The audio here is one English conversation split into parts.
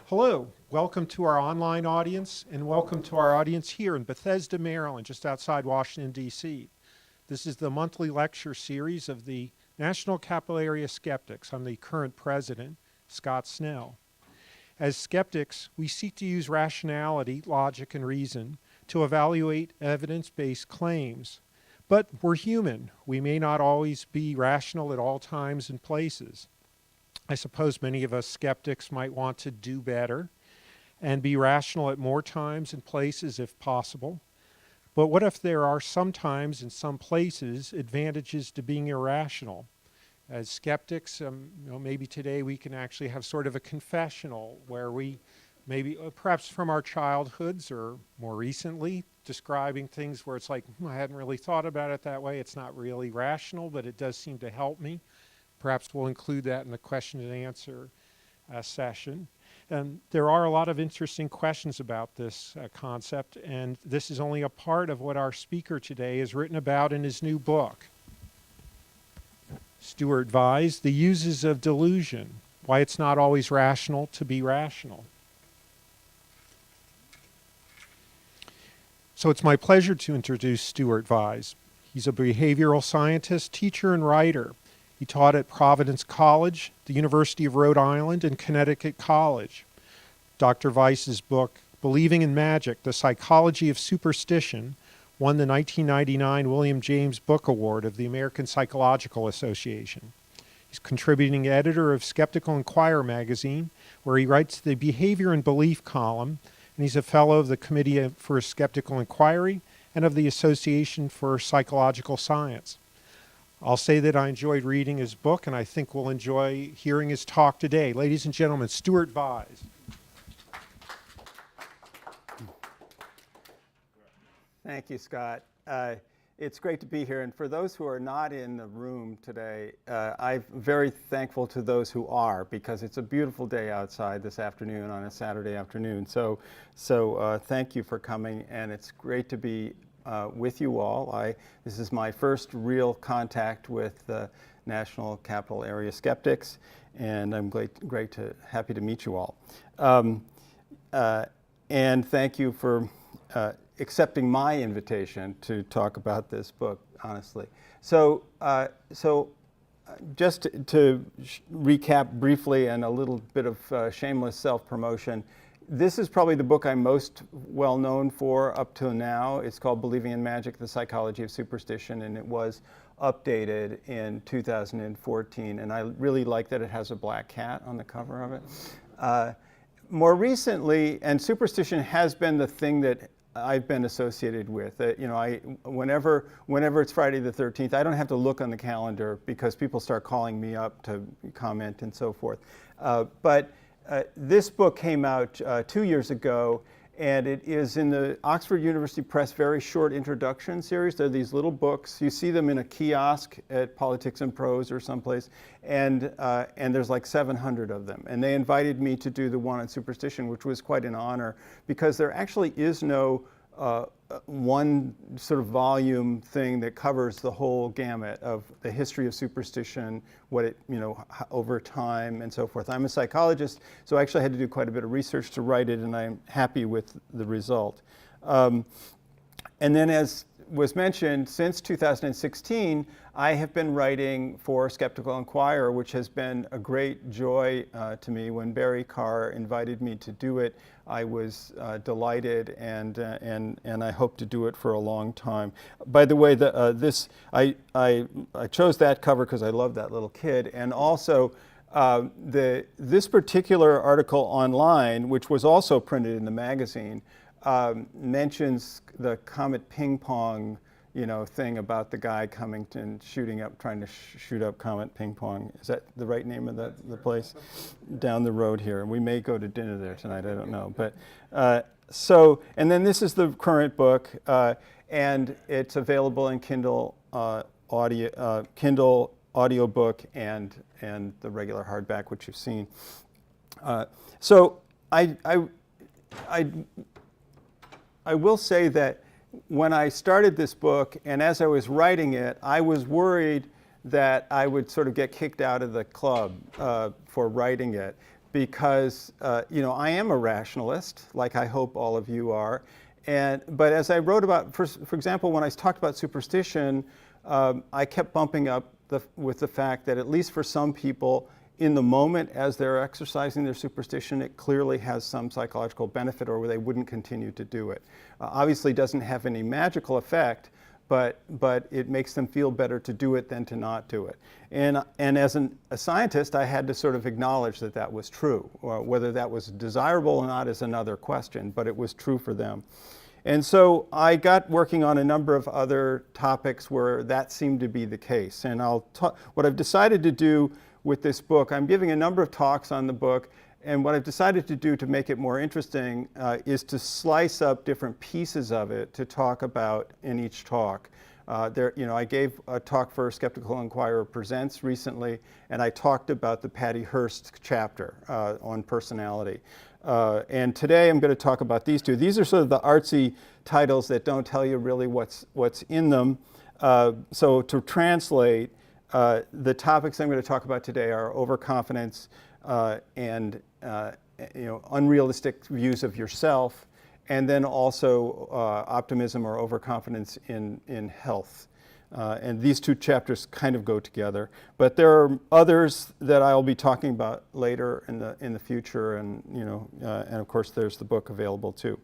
Hello, welcome to our online audience and welcome to our audience here in Bethesda, Maryland, just outside Washington, D.C. This is the monthly lecture series of the National Capital Area Skeptics. I'm the current president, Scott Snell. As skeptics, we seek to use rationality, logic, and reason to evaluate evidence-based claims. But we're human. We may not always be rational at all times and places. I suppose many of us skeptics might want to do better and be rational at more times and places if possible. But what if there are sometimes in some places advantages to being irrational? As skeptics, maybe today we can actually have sort of a confessional where we maybe perhaps from our childhoods or more recently describing things where it's like, I hadn't really thought about it that way. It's not really rational, but it does seem to help me. Perhaps we'll include that in the question and answer session. And there are a lot of interesting questions about this concept, and this is only a part of what our speaker today has written about in his new book. Stuart Vyse, The USES of Delusion, Why It's Not Always Rational to Be Rational. So it's my pleasure to introduce Stuart Vyse. He's a behavioral scientist, teacher, and writer. He taught at Providence College, the University of Rhode Island, and Connecticut College. Dr. Vyse's book, Believing in Magic, The Psychology of Superstition, won the 1999 William James Book Award of the American Psychological Association. He's contributing editor of Skeptical Inquirer magazine, where he writes the Behavior and Belief column, and he's a fellow of the Committee for Skeptical Inquiry and of the Association for Psychological Science. I'll say that I enjoyed reading his book, and I think we'll enjoy hearing his talk today. Ladies and gentlemen, Stuart Vyse. Thank you, Scott. It's great to be here, and for those who are not in the room today, I'm very thankful to those who are, because it's a beautiful day outside this afternoon on a Saturday afternoon. So thank you for coming, and it's great to be with you all. This is my first real contact with the National Capital Area Skeptics, and I'm happy to meet you all. And thank you for accepting my invitation to talk about this book, honestly. So just to recap briefly and a little bit of shameless self-promotion, this is probably the book I'm most well known for up to now. It's called Believing in Magic, The Psychology of Superstition, and it was updated in 2014. And I really like that it has a black cat on the cover of it. More recently, and superstition has been the thing that I've been associated with. Whenever it's Friday the 13th, I don't have to look on the calendar because people start calling me up to comment and so forth. But this book came out 2 years ago, and it is in the Oxford University Press very short introduction series. They're these little books. You see them in a kiosk at Politics and Prose or someplace, and there's like 700 of them. And they invited me to do the one on superstition, which was quite an honor, because there actually is no one sort of volume thing that covers the whole gamut of the history of superstition, what it, over time and so forth. I'm a psychologist, so I actually had to do quite a bit of research to write it, and I'm happy with the result. And then, as was mentioned, since 2016, I have been writing for Skeptical Inquirer, which has been a great joy to me. When Barry Carr invited me to do it, I was delighted, and I hope to do it for a long time. By the way, I chose that cover because I love that little kid, and also this particular article online, which was also printed in the magazine, mentions the comet ping pong, thing about the guy coming and trying to shoot up Comet Ping Pong. Is that the right name of the place? Down the road here. We may go to dinner there tonight, I don't know. But and then this is the current book, and it's available in Kindle Kindle audiobook and the regular hardback, which you've seen. So I will say that when I started this book, and as I was writing it, I was worried that I would sort of get kicked out of the club for writing it, because I am a rationalist, like I hope all of you are. But as I wrote about, for example, when I talked about superstition, I kept bumping up with the fact that at least for some people, in the moment as they're exercising their superstition, it clearly has some psychological benefit, or they wouldn't continue to do it. Obviously, doesn't have any magical effect, but it makes them feel better to do it than to not do it. And as a scientist, I had to sort of acknowledge that that was true. Whether that was desirable or not is another question, but it was true for them. And so I got working on a number of other topics where that seemed to be the case. And what I've decided to do with this book, I'm giving a number of talks on the book, and what I've decided to do to make it more interesting is to slice up different pieces of it to talk about in each talk. I gave a talk for Skeptical Inquirer Presents recently, and I talked about the Patty Hearst chapter on personality. And today I'm going to talk about these two. These are sort of the artsy titles that don't tell you really what's in them. So to translate, the topics I'm going to talk about today are overconfidence and unrealistic views of yourself, and then also optimism or overconfidence in health. And these two chapters kind of go together. But there are others that I'll be talking about later in the future, and of course there's the book available too.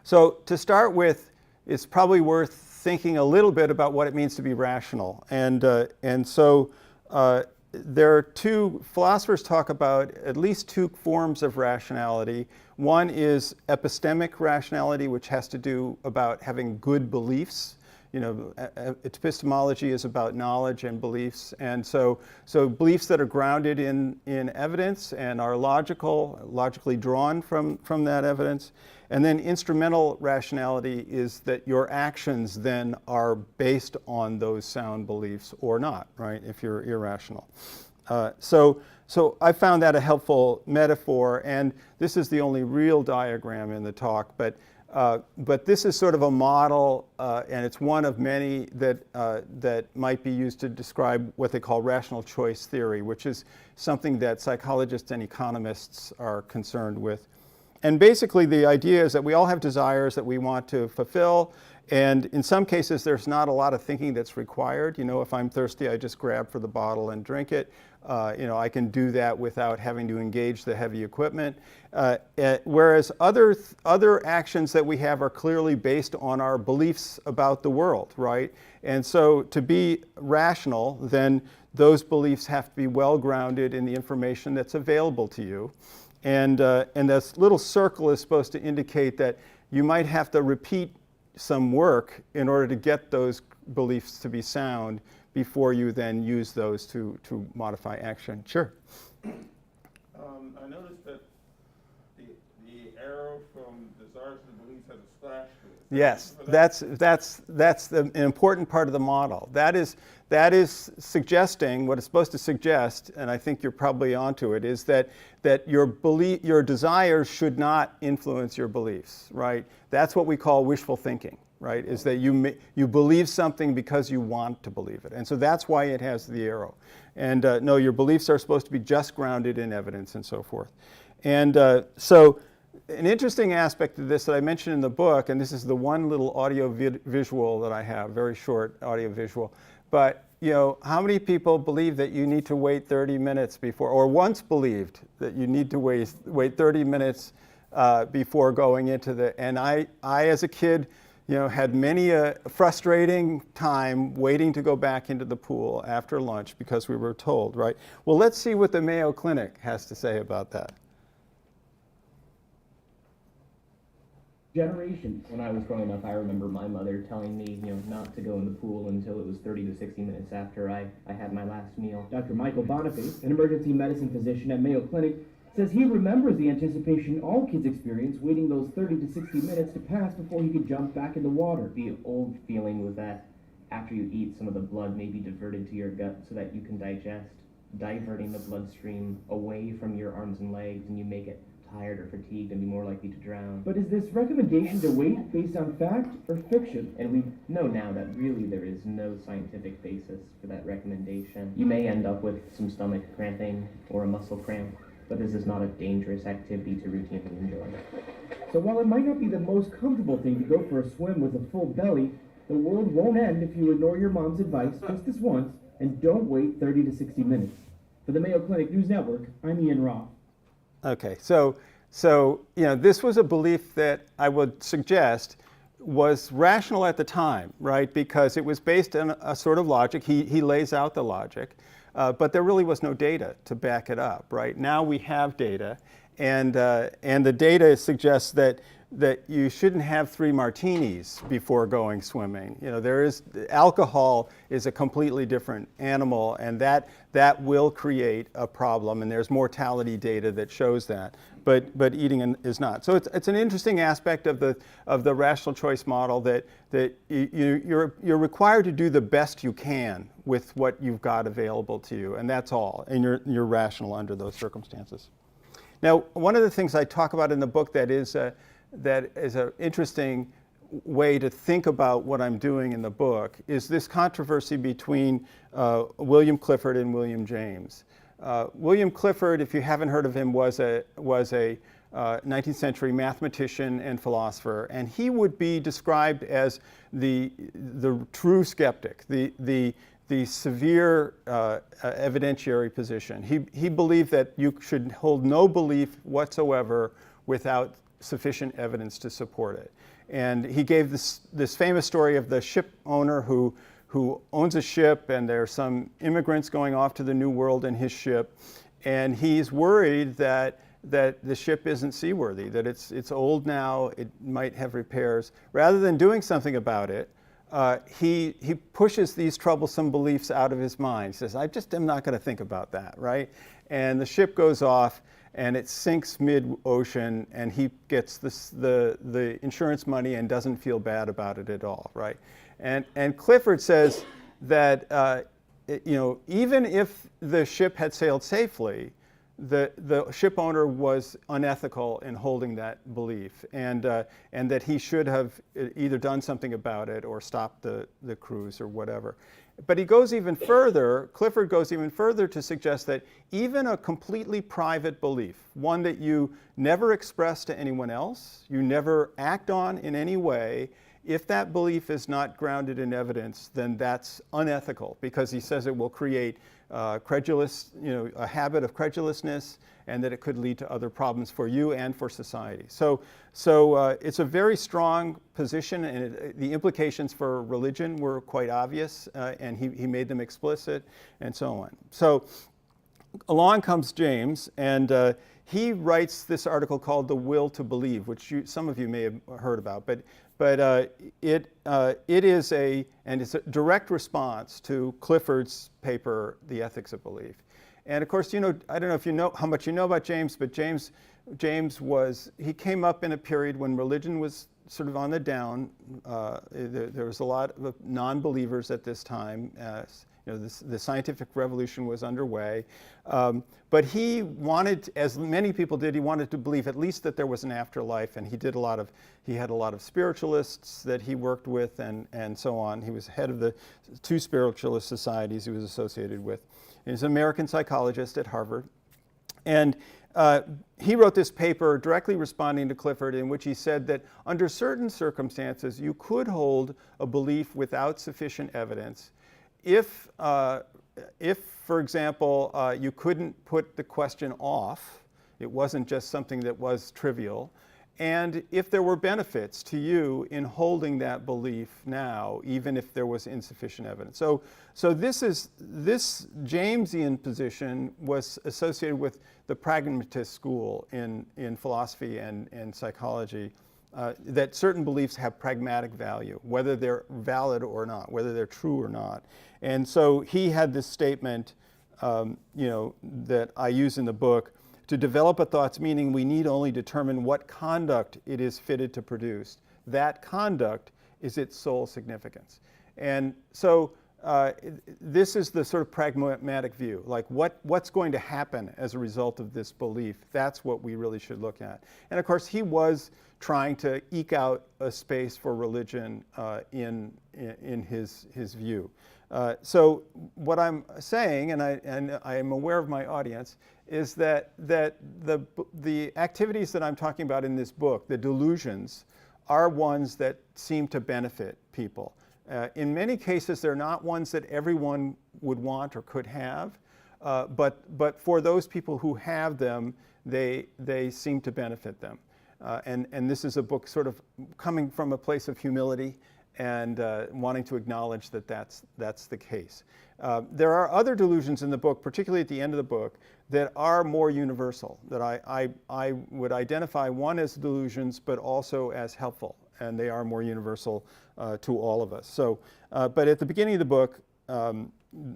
So to start with, it's probably worth thinking a little bit about what it means to be rational. And so there are two, philosophers talk about at least two forms of rationality. One is epistemic rationality, which has to do about having good beliefs. Epistemology is about knowledge and beliefs, and so beliefs that are grounded in evidence and are logically drawn from that evidence. And then instrumental rationality is that your actions then are based on those sound beliefs or not, right, if you're irrational. So I found that a helpful metaphor, and this is the only real diagram in the talk, but this is sort of a model, and it's one of many that might be used to describe what they call rational choice theory, which is something that psychologists and economists are concerned with. And basically the idea is that we all have desires that we want to fulfill, and in some cases there's not a lot of thinking that's required. If I'm thirsty, I just grab for the bottle and drink it. I can do that without having to engage the heavy equipment. Whereas other actions that we have are clearly based on our beliefs about the world, right? And so to be rational, then those beliefs have to be well grounded in the information that's available to you. And this little circle is supposed to indicate that you might have to repeat some work in order to get those beliefs to be sound before you then use those to modify action. Sure. I noticed that the arrow from desires to beliefs has a slash to it. Yes, that's an important part of the model. That is suggesting, what it's supposed to suggest, and I think you're probably onto it, is that your desires should not influence your beliefs, right? That's what we call wishful thinking, right? Is that you believe something because you want to believe it. And so that's why it has the arrow. And no, your beliefs are supposed to be just grounded in evidence and so forth. And so an interesting aspect of this that I mentioned in the book, and this is the one little audio visual that I have, very short audio visual, but how many people believe that you need to wait 30 minutes before, or once believed that you need to wait 30 minutes before going into and I as a kid, had many a frustrating time waiting to go back into the pool after lunch because we were told, right? Well, let's see what the Mayo Clinic has to say about that. Generations. When I was growing up, I remember my mother telling me, not to go in the pool until it was 30 to 60 minutes after I had my last meal. Dr. Michael Boniface, an emergency medicine physician at Mayo Clinic, says he remembers the anticipation all kids experience waiting those 30 to 60 minutes to pass before he could jump back in the water. The old feeling was that after you eat, some of the blood may be diverted to your gut so that you can digest, diverting the bloodstream away from your arms and legs, and you make it tired or fatigued and be more likely to drown. But is this recommendation to wait based on fact or fiction? And we know now that really there is no scientific basis for that recommendation. You may end up with some stomach cramping or a muscle cramp, but this is not a dangerous activity to routinely enjoy. So while it might not be the most comfortable thing to go for a swim with a full belly, the world won't end if you ignore your mom's advice just this once and don't wait 30 to 60 minutes. For the Mayo Clinic News Network, I'm Ian Roth. Okay, so this was a belief that I would suggest was rational at the time, right? Because it was based on a sort of logic. He lays out the logic, but there really was no data to back it up, right? Now we have data, and the data suggests that you shouldn't have 3 martinis before going swimming. Alcohol is a completely different animal, and that will create a problem, and there's mortality data that shows that. But eating is not. So it's an interesting aspect of the rational choice model that you're required to do the best you can with what you've got available to you, and that's all. And you're rational under those circumstances. Now, one of the things I talk about in the book that is an interesting way to think about what I'm doing in the book is this controversy between William Clifford and William James. William Clifford, if you haven't heard of him, was a 19th century mathematician and philosopher, and he would be described as the true skeptic, the severe evidentiary position. He believed that you should hold no belief whatsoever without sufficient evidence to support it. And he gave this famous story of the ship owner who owns a ship, and there are some immigrants going off to the New World in his ship, and he's worried that the ship isn't seaworthy, that it's old now, it might have repairs. Rather than doing something about it, he pushes these troublesome beliefs out of his mind. He says, I just am not going to think about that, right? And the ship goes off, and it sinks mid-ocean, and he gets the insurance money and doesn't feel bad about it at all, right? And Clifford says that even if the ship had sailed safely, the ship owner was unethical in holding that belief, and that he should have either done something about it or stopped the cruise or whatever. But he goes even further, Clifford goes even further to suggest that even a completely private belief, one that you never express to anyone else, you never act on in any way, if that belief is not grounded in evidence, then that's unethical, because he says it will create a habit of credulousness, and that it could lead to other problems for you and for society. So it's a very strong position, and the implications for religion were quite obvious, and he made them explicit, and so on. So along comes James, and he writes this article called "The Will to Believe," which some of you may have heard about, but it is it's a direct response to Clifford's paper, "The Ethics of Belief." And of course, I don't know if you know how much you know about James, but James he came up in a period when religion was sort of on the down. There was a lot of non-believers at this time. The scientific revolution was underway. But he wanted, as many people did, he wanted to believe at least that there was an afterlife, and he had a lot of spiritualists that he worked with, and so on. He was head of the 2 spiritualist societies he was associated with. He's an American psychologist at Harvard. And he wrote this paper directly responding to Clifford, in which he said that under certain circumstances, you could hold a belief without sufficient evidence if, for example, you couldn't put the question off, it wasn't just something that was trivial, and if there were benefits to you in holding that belief now, even if there was insufficient evidence. So this Jamesian position was associated with the pragmatist school in philosophy and psychology, that certain beliefs have pragmatic value, whether they're valid or not, whether they're true or not. And so he had this statement, that I use in the book: to develop a thought's meaning, we need only determine what conduct it is fitted to produce. That conduct is its sole significance. And so this is the sort of pragmatic view, like what's going to happen as a result of this belief. That's what we really should look at. And of course, he was trying to eke out a space for religion in his view. So what I'm saying, and I am aware of my audience, is that the activities that I'm talking about in this book, the delusions, are ones that seem to benefit people. In many cases, they're not ones that everyone would want or could have, but for those people who have them, they seem to benefit them. And this is a book sort of coming from a place of humility and wanting to acknowledge that that's the case. There are other delusions in the book, particularly at the end of the book, that are more universal, that I would identify one as delusions, but also as helpful, and they are more universal to all of us. So, but at the beginning of the book,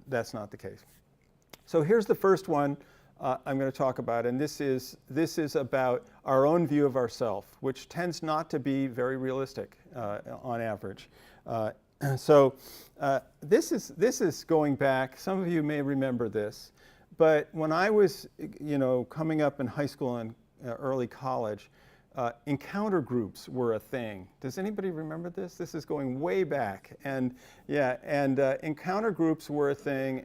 that's not the case. So here's the first one I'm going to talk about, and this is about our own view of ourself, which tends not to be very realistic on average. So this is going back. Some of you may remember this, but when I was, coming up in high school and early college, encounter groups were a thing. Does anybody remember this? This is going way back, and encounter groups were a thing,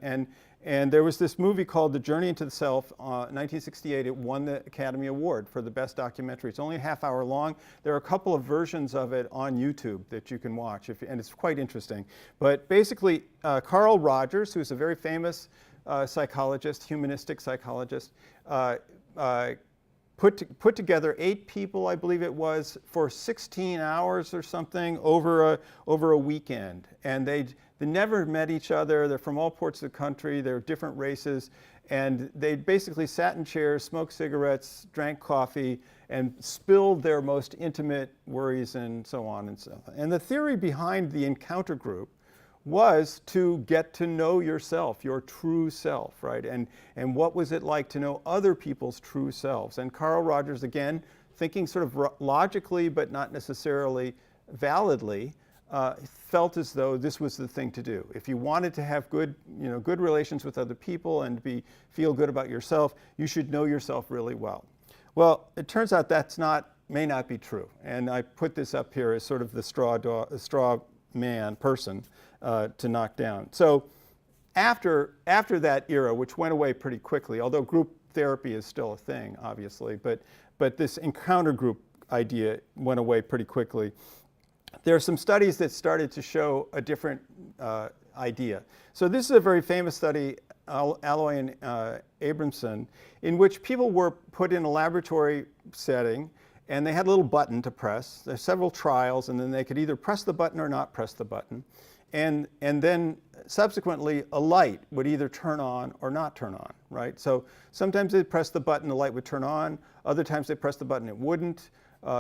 and there was this movie called The Journey into the Self, 1968. It won the Academy Award for the best documentary. It's only a half hour long. There are a couple of versions of it on YouTube that you can watch, and it's quite interesting. But basically, Carl Rogers, who's a very famous psychologist, humanistic psychologist, put together 8 people, I believe it was, for 16 hours or something over a weekend, and they never met each other. They're from all parts of the country. They're different races, and they basically sat in chairs, smoked cigarettes, drank coffee, and spilled their most intimate worries and so on and so on. And the theory behind the encounter group was to get to know yourself, your true self, right? And what was it like to know other people's true selves? And Carl Rogers, again, thinking sort of logically but not necessarily validly, felt as though this was the thing to do. If you wanted to have good relations with other people and feel good about yourself, you should know yourself really well. Well, it turns out may not be true. And I put this up here as sort of the straw person to knock down. So after that era, which went away pretty quickly, although group therapy is still a thing, obviously, but this encounter group idea went away pretty quickly. There are some studies that started to show a different idea. So this is a very famous study, Alloy and Abramson, in which people were put in a laboratory setting, and they had a little button to press. There's several trials, and then they could either press the button or not press the button. And then subsequently, a light would either turn on or not turn on, right? So sometimes they'd press the button, the light would turn on. Other times they pressed the button, it wouldn't.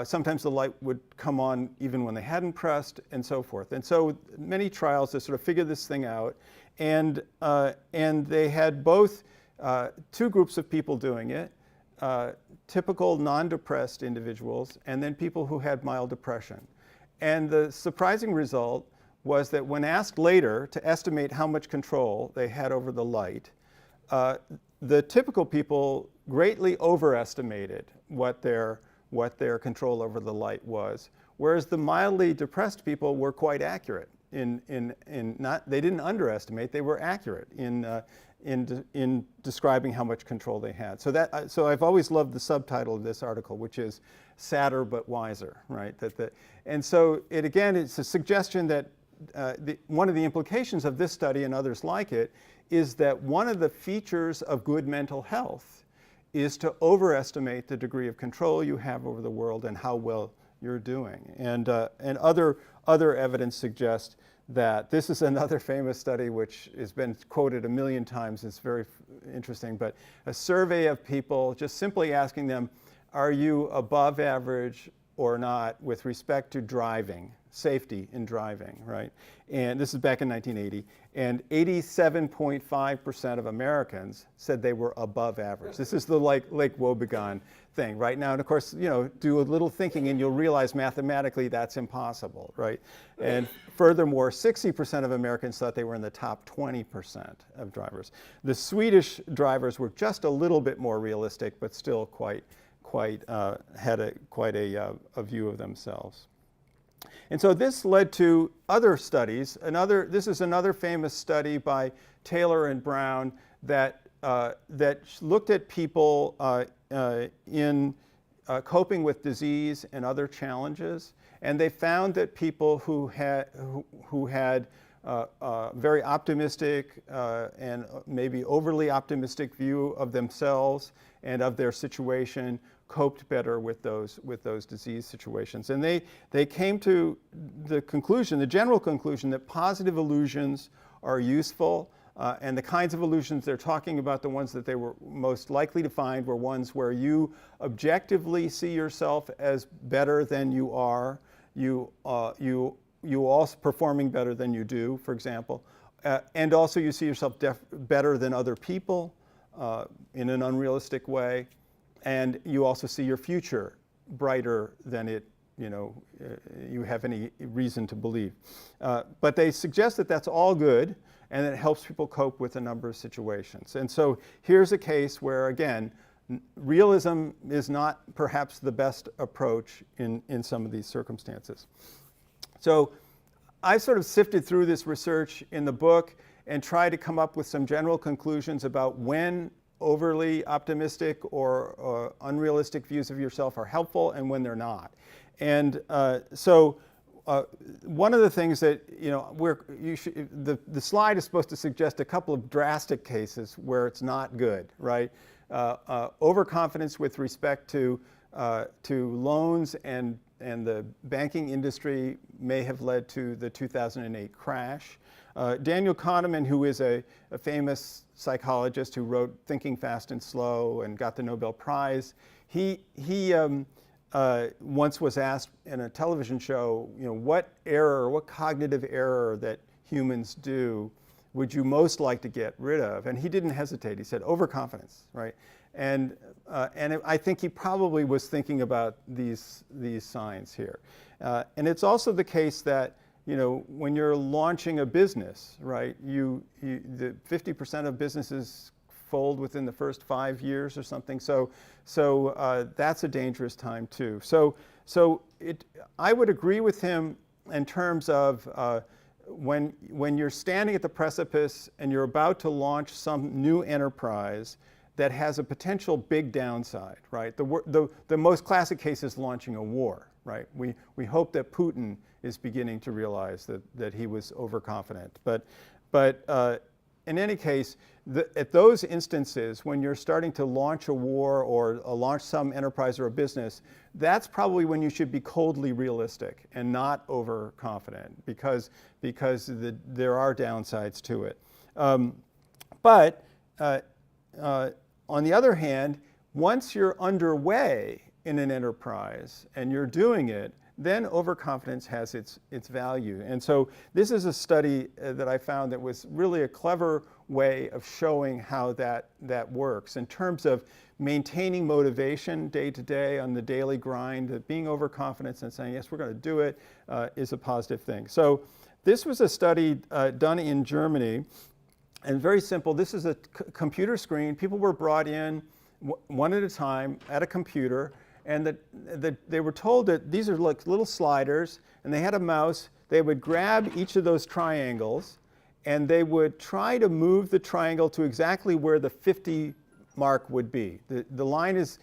Sometimes the light would come on even when they hadn't pressed, and so forth. And so many trials to sort of figure this thing out. And they had both 2 groups of people doing it, typical non-depressed individuals, and then people who had mild depression. And the surprising result was that when asked later to estimate how much control they had over the light, the typical people greatly overestimated what their control over the light was, whereas the mildly depressed people were quite accurate they didn't underestimate, they were accurate in describing how much control they had. So I've always loved the subtitle of this article, which is "Sadder but Wiser," right? And so it's a suggestion that one of the implications of this study and others like it is that one of the features of good mental health is to overestimate the degree of control you have over the world and how well you're doing. And other evidence suggests that this is another famous study which has been quoted a million times. It's very interesting, but a survey of people, just simply asking them, are you above average or not with respect to driving? safety in driving, right? And this is back in 1980. And 87.5% of Americans said they were above average. This is the Lake Wobegon thing, right? Now, and of course, you know, do a little thinking and you'll realize mathematically that's impossible, right? And furthermore, 60% of Americans thought they were in the top 20% of drivers. The Swedish drivers were just a little bit more realistic, but still had quite a view of themselves. And so this led to other studies. This is another famous study by Taylor and Brown that looked at people in coping with disease and other challenges, and they found that people who had very optimistic and maybe overly optimistic view of themselves and of their situation coped better with those disease situations. And they came to the conclusion, the general conclusion, that positive illusions are useful, and the kinds of illusions they're talking about, the ones that they were most likely to find, were ones where you objectively see yourself as better than you are, you also performing better than you do, for example, and also you see yourself better than other people in an unrealistic way, and you also see your future brighter than you have any reason to believe. But they suggest that that's all good, and that it helps people cope with a number of situations. And so here's a case where, again, realism is not perhaps the best approach in some of these circumstances. So I sort of sifted through this research in the book and tried to come up with some general conclusions about when overly optimistic or unrealistic views of yourself are helpful and when they're not. And so one of the things that, the slide is supposed to suggest a couple of drastic cases where it's not good, right? Overconfidence with respect to loans and the banking industry may have led to the 2008 crash. Daniel Kahneman, who is a famous psychologist who wrote Thinking Fast and Slow and got the Nobel Prize, he once was asked in a television show, what cognitive error that humans do would you most like to get rid of? And he didn't hesitate. He said, overconfidence, right? And I think he probably was thinking about these signs here. And it's also the case that, when you're launching a business, right, the 50% of businesses fold within the first 5 years or something. So that's a dangerous time too. I would agree with him in terms of when you're standing at the precipice and you're about to launch some new enterprise that has a potential big downside, right? The most classic case is launching a war, right? We hope that Putin is beginning to realize that he was overconfident. But in any case, at those instances, when you're starting to launch a war or launch some enterprise or a business, that's probably when you should be coldly realistic and not overconfident, because there are downsides to it. But on the other hand, once you're underway in an enterprise and you're doing it, then overconfidence has its value. And so this is a study that I found that was really a clever way of showing how that works in terms of maintaining motivation day to day on the daily grind, that being overconfident and saying, yes, we're going to do it, is a positive thing. So this was a study done in Germany, and very simple. This is a computer screen. People were brought in one at a time at a computer, and they were told that these are like little sliders, and they had a mouse. They would grab each of those triangles, and they would try to move the triangle to exactly where the 50 mark would be. The line is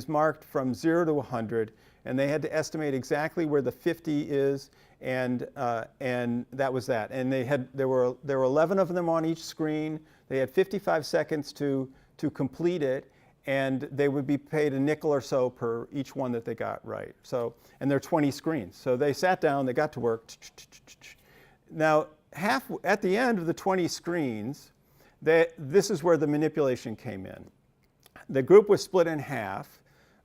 marked from 0 to 100, and they had to estimate exactly where the 50 is, and that was that. And there were 11 of them on each screen. They had 55 seconds to complete it, and they would be paid a nickel or so per each one that they got right. So, and there are 20 screens. So they sat down, they got to work. Now, at the end of the 20 screens, this is where the manipulation came in. The group was split in half.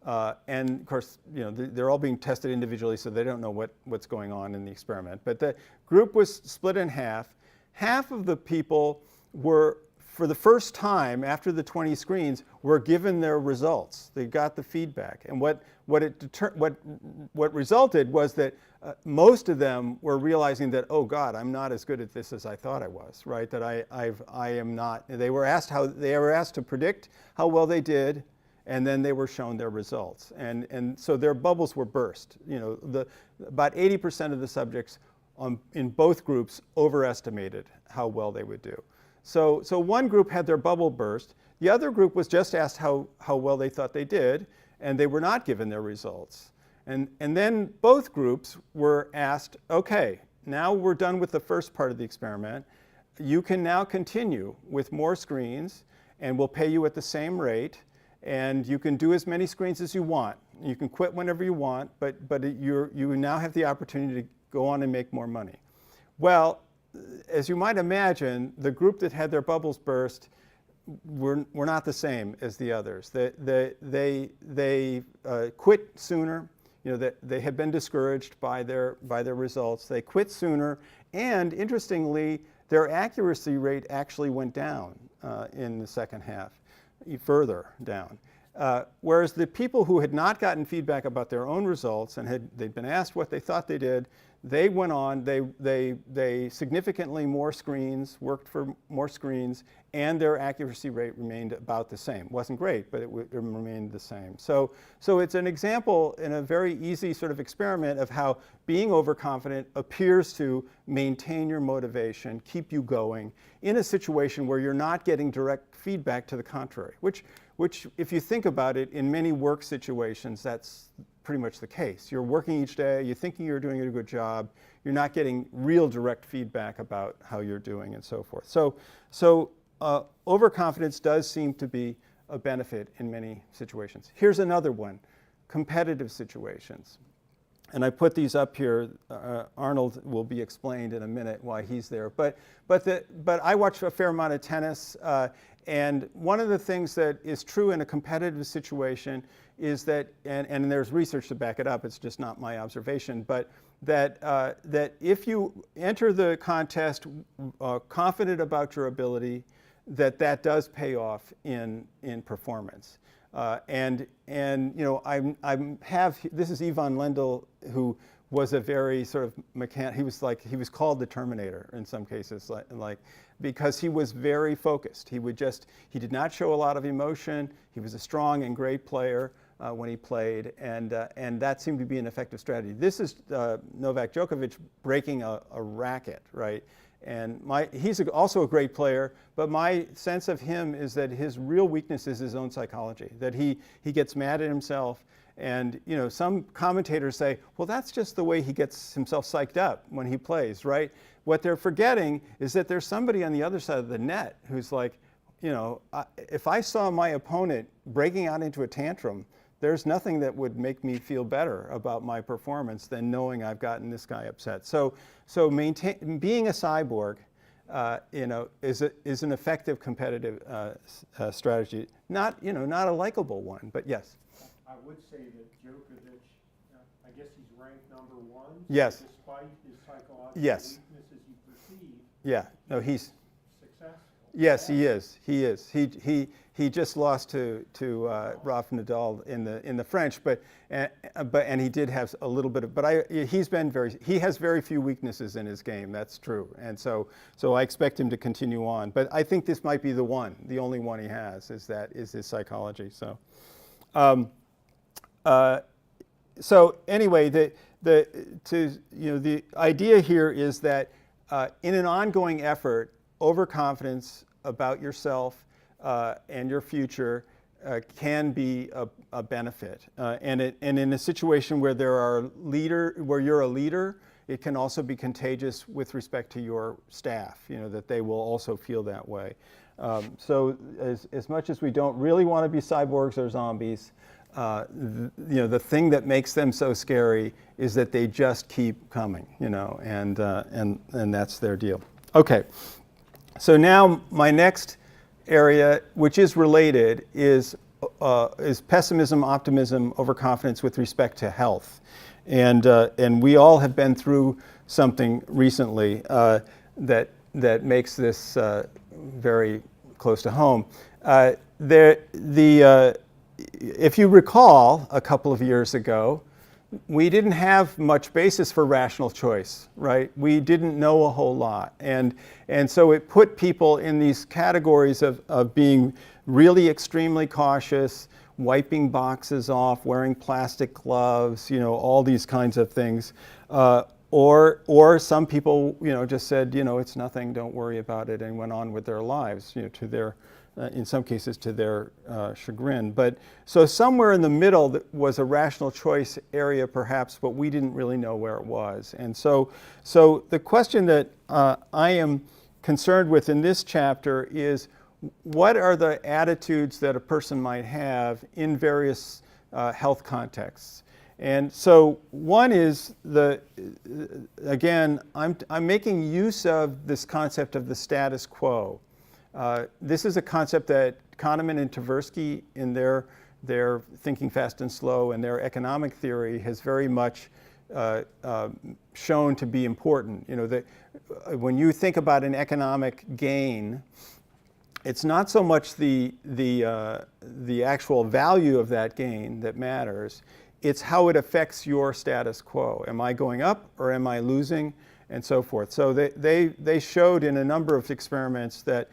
And of course, they're all being tested individually, so they don't know what's going on in the experiment. But the group was split in half. Half of the people were, for the first time after the 20 screens, were given their results. They got the feedback. And what resulted was that most of them were realizing that, oh God, I'm not as good at this as I thought I was, right? That I am not. They were asked to predict how well they did, and then they were shown their results. And so their bubbles were burst. About 80% of the subjects in both groups overestimated how well they would do. So one group had their bubble burst. The other group was just asked how well they thought they did, and they were not given their results. And then both groups were asked, okay, now we're done with the first part of the experiment. You can now continue with more screens, and we'll pay you at the same rate, and you can do as many screens as you want. You can quit whenever you want, but you now have the opportunity to go on and make more money. Well, as you might imagine, the group that had their bubbles burst were not the same as the others. They quit sooner. They had been discouraged by their results. They quit sooner, and interestingly, their accuracy rate actually went down in the second half, further down. Whereas the people who had not gotten feedback about their own results and they'd been asked what they thought they did, they went on, they significantly more screens, worked for more screens, and their accuracy rate remained about the same. It wasn't great, but it remained the same. So it's an example in a very easy sort of experiment of how being overconfident appears to maintain your motivation, keep you going in a situation where you're not getting direct feedback to the contrary, which if you think about it, in many work situations, that's pretty much the case. You're working each day, you're thinking you're doing a good job, you're not getting real direct feedback about how you're doing and so forth. So overconfidence does seem to be a benefit in many situations. Here's another one, competitive situations. And I put these up here. Arnold will be explained in a minute why he's there. But I watch a fair amount of tennis, and one of the things that is true in a competitive situation is that, and there's research to back it up, it's just not my observation, but that if you enter the contest confident about your ability, that does pay off in performance. This is Ivan Lendl, who was a very sort of he was called the Terminator in some cases, because he was very focused. He did not show a lot of emotion. He was a strong and great player when he played, and that seemed to be an effective strategy. This is Novak Djokovic breaking a racket, right? And he's also a great player, but my sense of him is that his real weakness is his own psychology, that he gets mad at himself. And some commentators say, well, that's just the way he gets himself psyched up when he plays, right? What they're forgetting is that there's somebody on the other side of the net who's like, if I saw my opponent breaking out into a tantrum, there's nothing that would make me feel better about my performance than knowing I've gotten this guy upset. So being a cyborg, is an effective competitive strategy. Not a likable one, but yes. I would say that Djokovic, I guess he's ranked number one. Yes. Despite his psychological Yes. weaknesses he perceived. Yeah. No, he's Successful. Yes, he is. He is. He just lost to Rafa Nadal in the French, but he did have a little bit of. But he has very few weaknesses in his game. That's true, and so I expect him to continue on. But I think this might be the only one he has is his psychology. So, so anyway, the idea here is that in an ongoing effort, overconfidence about yourself and your future can be a benefit, and in a situation where you're a leader, it can also be contagious with respect to your staff. That they will also feel that way. So as much as we don't really want to be cyborgs or zombies, the thing that makes them so scary is that they just keep coming. And that's their deal. Okay. So now my next area, which is related, is is pessimism, optimism, overconfidence with respect to health. And we all have been through something recently that makes this very close to home. If you recall, a couple of years ago, we didn't have much basis for rational choice, right? We didn't know a whole lot. And so it put people in these categories of being really extremely cautious, wiping boxes off, wearing plastic gloves, all these kinds of things. Or some people, just said, it's nothing, don't worry about it, and went on with their lives, to their, in some cases, to their chagrin. But so somewhere in the middle was a rational choice area, perhaps, but we didn't really know where it was. And so the question that I am concerned with in this chapter is, what are the attitudes that a person might have in various health contexts? And so one is again, I'm making use of this concept of the status quo. This is a concept that Kahneman and Tversky, in their Thinking Fast and Slow and their economic theory, has very much shown to be important. That when you think about an economic gain, it's not so much the actual value of that gain that matters. It's how it affects your status quo. Am I going up or am I losing, and so forth. So they showed in a number of experiments that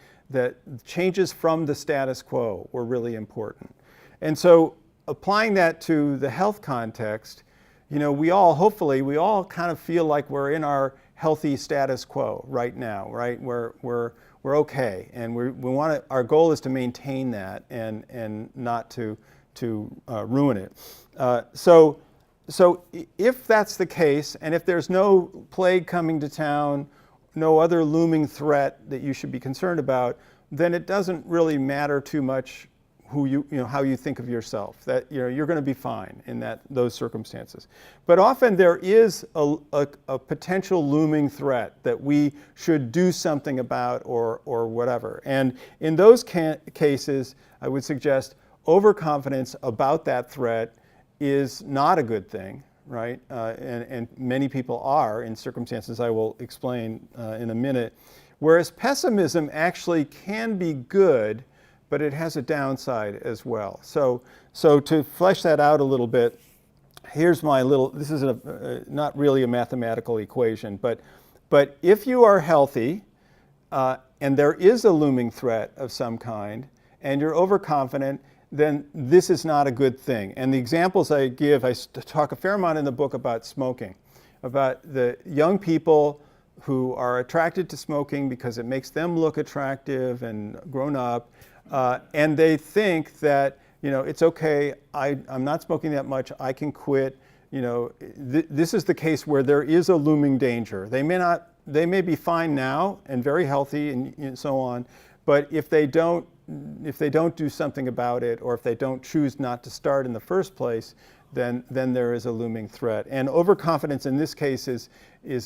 changes from the status quo were really important. And so applying that to the health context, we all kind of feel like we're in our healthy status quo right now, right? We're okay, and our goal is to maintain that and not to ruin it. So if that's the case, and if there's no plague coming to town, no other looming threat that you should be concerned about, then it doesn't really matter too much how you think of yourself. That you're going to be fine in those circumstances. But often there is a potential looming threat that we should do something about or whatever. And in those cases, I would suggest overconfidence about that threat is not a good thing, right? And many people are in circumstances I will explain in a minute. Whereas pessimism actually can be good, but it has a downside as well. So to flesh that out a little bit, here's this is not really a mathematical equation, but if you are healthy and there is a looming threat of some kind and you're overconfident, then this is not a good thing. And the examples I give, I talk a fair amount in the book about smoking, about the young people who are attracted to smoking because it makes them look attractive and grown up, and they think that it's okay, I'm not smoking that much, I can quit. This is the case where there is a looming danger. They may be fine now and very healthy and so on, but if they don't do something about it, or if they don't choose not to start in the first place, then there is a looming threat. And overconfidence in this case is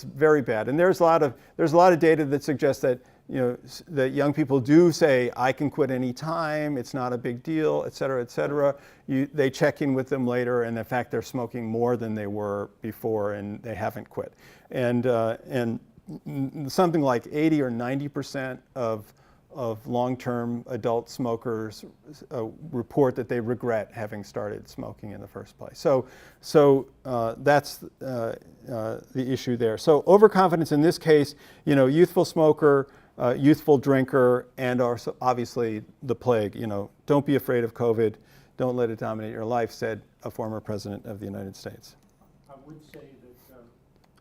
very bad. And there's a lot of data that suggests that that young people do say, I can quit any time, it's not a big deal, et cetera, et cetera. They check in with them later, and in fact they're smoking more than they were before, and they haven't quit. And something like 80 or 90% of long-term adult smokers report that they regret having started smoking in the first place. So that's the issue there. So overconfidence in this case, youthful smoker, youthful drinker, and also obviously the plague. Don't be afraid of COVID. Don't let it dominate your life, said a former president of the United States. I would say that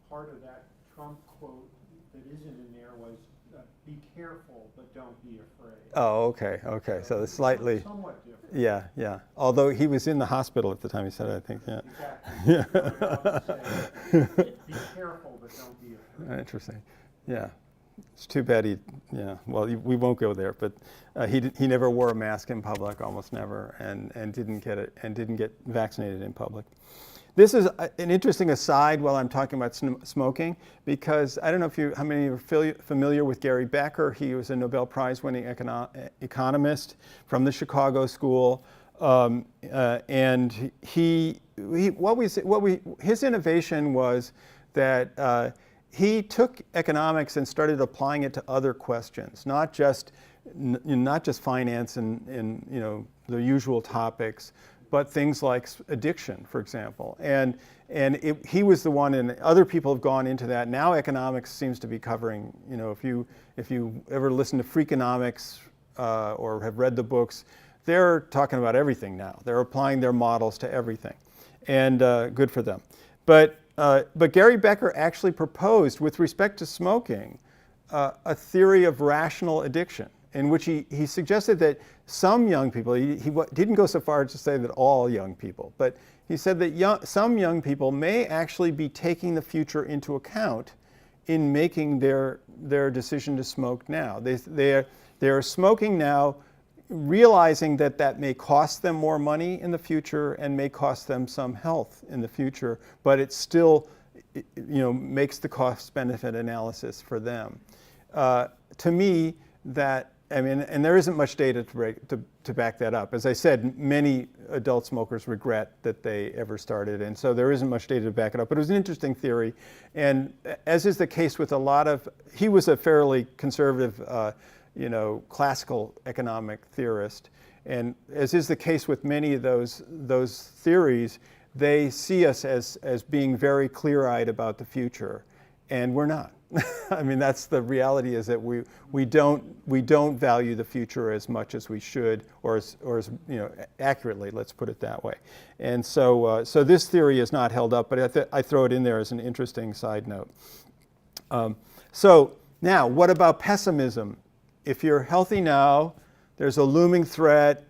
part of that Trump quote that isn't in there was, be careful, but don't be afraid. Oh, okay. So it's slightly. Somewhat different. Yeah. Although he was in the hospital at the time he said it, I think. Yeah. Exactly. Be careful, but don't be afraid. Interesting. Yeah. It's too bad well, we won't go there, but he never wore a mask in public, almost never, and didn't get vaccinated in public. This is an interesting aside while I'm talking about smoking, because I don't know how many of you are familiar with Gary Becker. He was a Nobel Prize winning economist from the Chicago School. And his innovation was that he took economics and started applying it to other questions, not just finance and the usual topics, but things like addiction, for example. And he was the one, and other people have gone into that. Now economics seems to be covering, if you ever listen to Freakonomics or have read the books, they're talking about everything now. They're applying their models to everything, and good for them. But Gary Becker actually proposed, with respect to smoking, a theory of rational addiction, in which he suggested that some young people, he didn't go so far as to say that all young people, but he said that some young people may actually be taking the future into account in making their decision to smoke now. They're smoking now, realizing that may cost them more money in the future and may cost them some health in the future, but it still makes the cost-benefit analysis for them. To me, and there isn't much data to back that up. As I said, many adult smokers regret that they ever started, and so there isn't much data to back it up. But it was an interesting theory, and as is the case with he was a fairly conservative, classical economic theorist, and as is the case with many of those theories, they see us as being very clear-eyed about the future, and we're not. I mean, that's the reality, is that we don't value the future as much as we should, or as accurately. Let's put it that way. And so this theory is not held up, but I throw it in there as an interesting side note. So now, what about pessimism? If you're healthy now, there's a looming threat.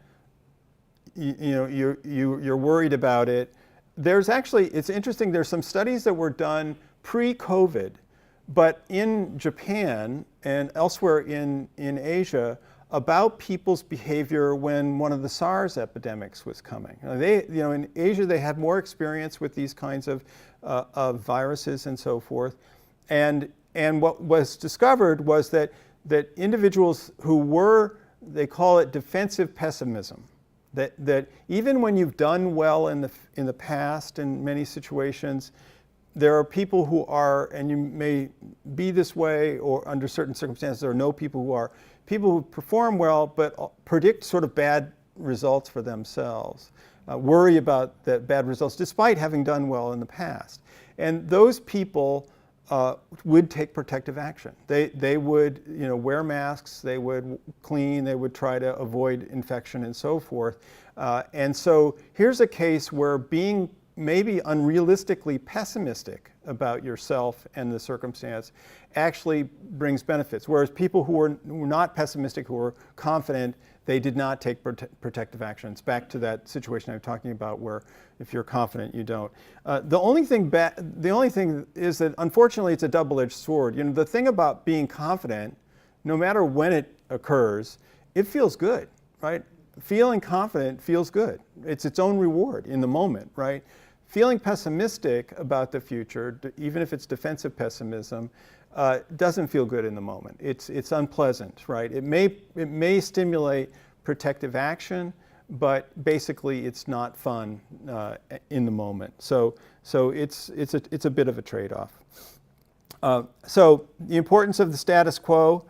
You're worried about it. It's interesting. There's some studies that were done pre-COVID. But in Japan and elsewhere in Asia, about people's behavior when one of the SARS epidemics was coming. In Asia, they had more experience with these kinds of viruses and so forth. And what was discovered was that individuals who they call it defensive pessimism, that even when you've done well in the past in many situations, there are people who are, and you may be this way, or under certain circumstances, there are no people who perform well, but predict sort of bad results for themselves, worry about the bad results, despite having done well in the past. And those people would take protective action. They would, wear masks, they would clean, they would try to avoid infection and so forth. And so here's a case where being maybe unrealistically pessimistic about yourself and the circumstance actually brings benefits. Whereas people who were not pessimistic, who were confident, they did not take protective actions. Back to that situation I'm talking about, where if you're confident, you don't. The only thing is that, unfortunately, it's a double-edged sword. The thing about being confident, no matter when it occurs, it feels good, right? Feeling confident feels good. It's its own reward in the moment, right? Feeling pessimistic about the future, even if it's defensive pessimism, doesn't feel good in the moment. It's unpleasant, right? It may stimulate protective action, but basically it's not fun in the moment. So it's a bit of a trade-off. So the importance of the status quo.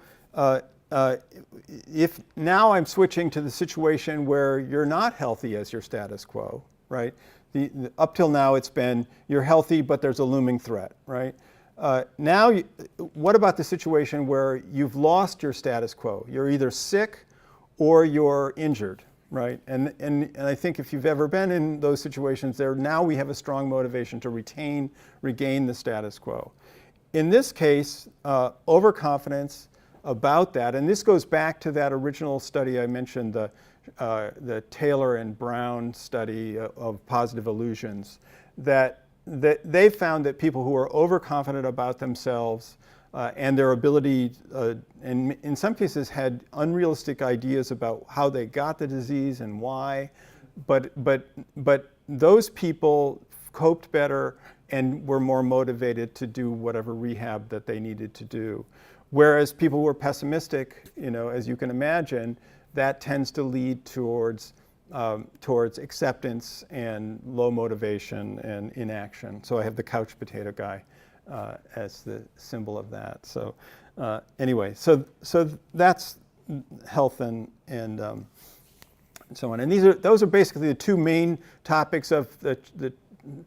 If now I'm switching to the situation where you're not healthy as your status quo, right? Up till now it's been you're healthy, but there's a looming threat, right? Now, what about the situation where you've lost your status quo? You're either sick or you're injured, right? And I think if you've ever been in those situations, now we have a strong motivation to regain the status quo. In this case, overconfidence about that, and this goes back to that original study I mentioned, the Taylor and Brown study of positive illusions, that they found that people who are overconfident about themselves and their ability, and in some cases had unrealistic ideas about how they got the disease and why, but those people coped better and were more motivated to do whatever rehab that they needed to do. Whereas people who are pessimistic, as you can imagine, that tends to lead towards towards acceptance and low motivation and inaction. So I have the couch potato guy as the symbol of that. So anyway, so that's health and so on. And those are basically the two main topics of the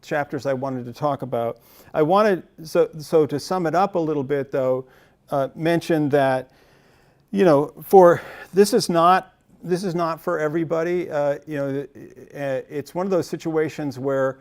chapters I wanted to talk about. I wanted, so to sum it up a little bit though, mention that, this is not for everybody. It's one of those situations where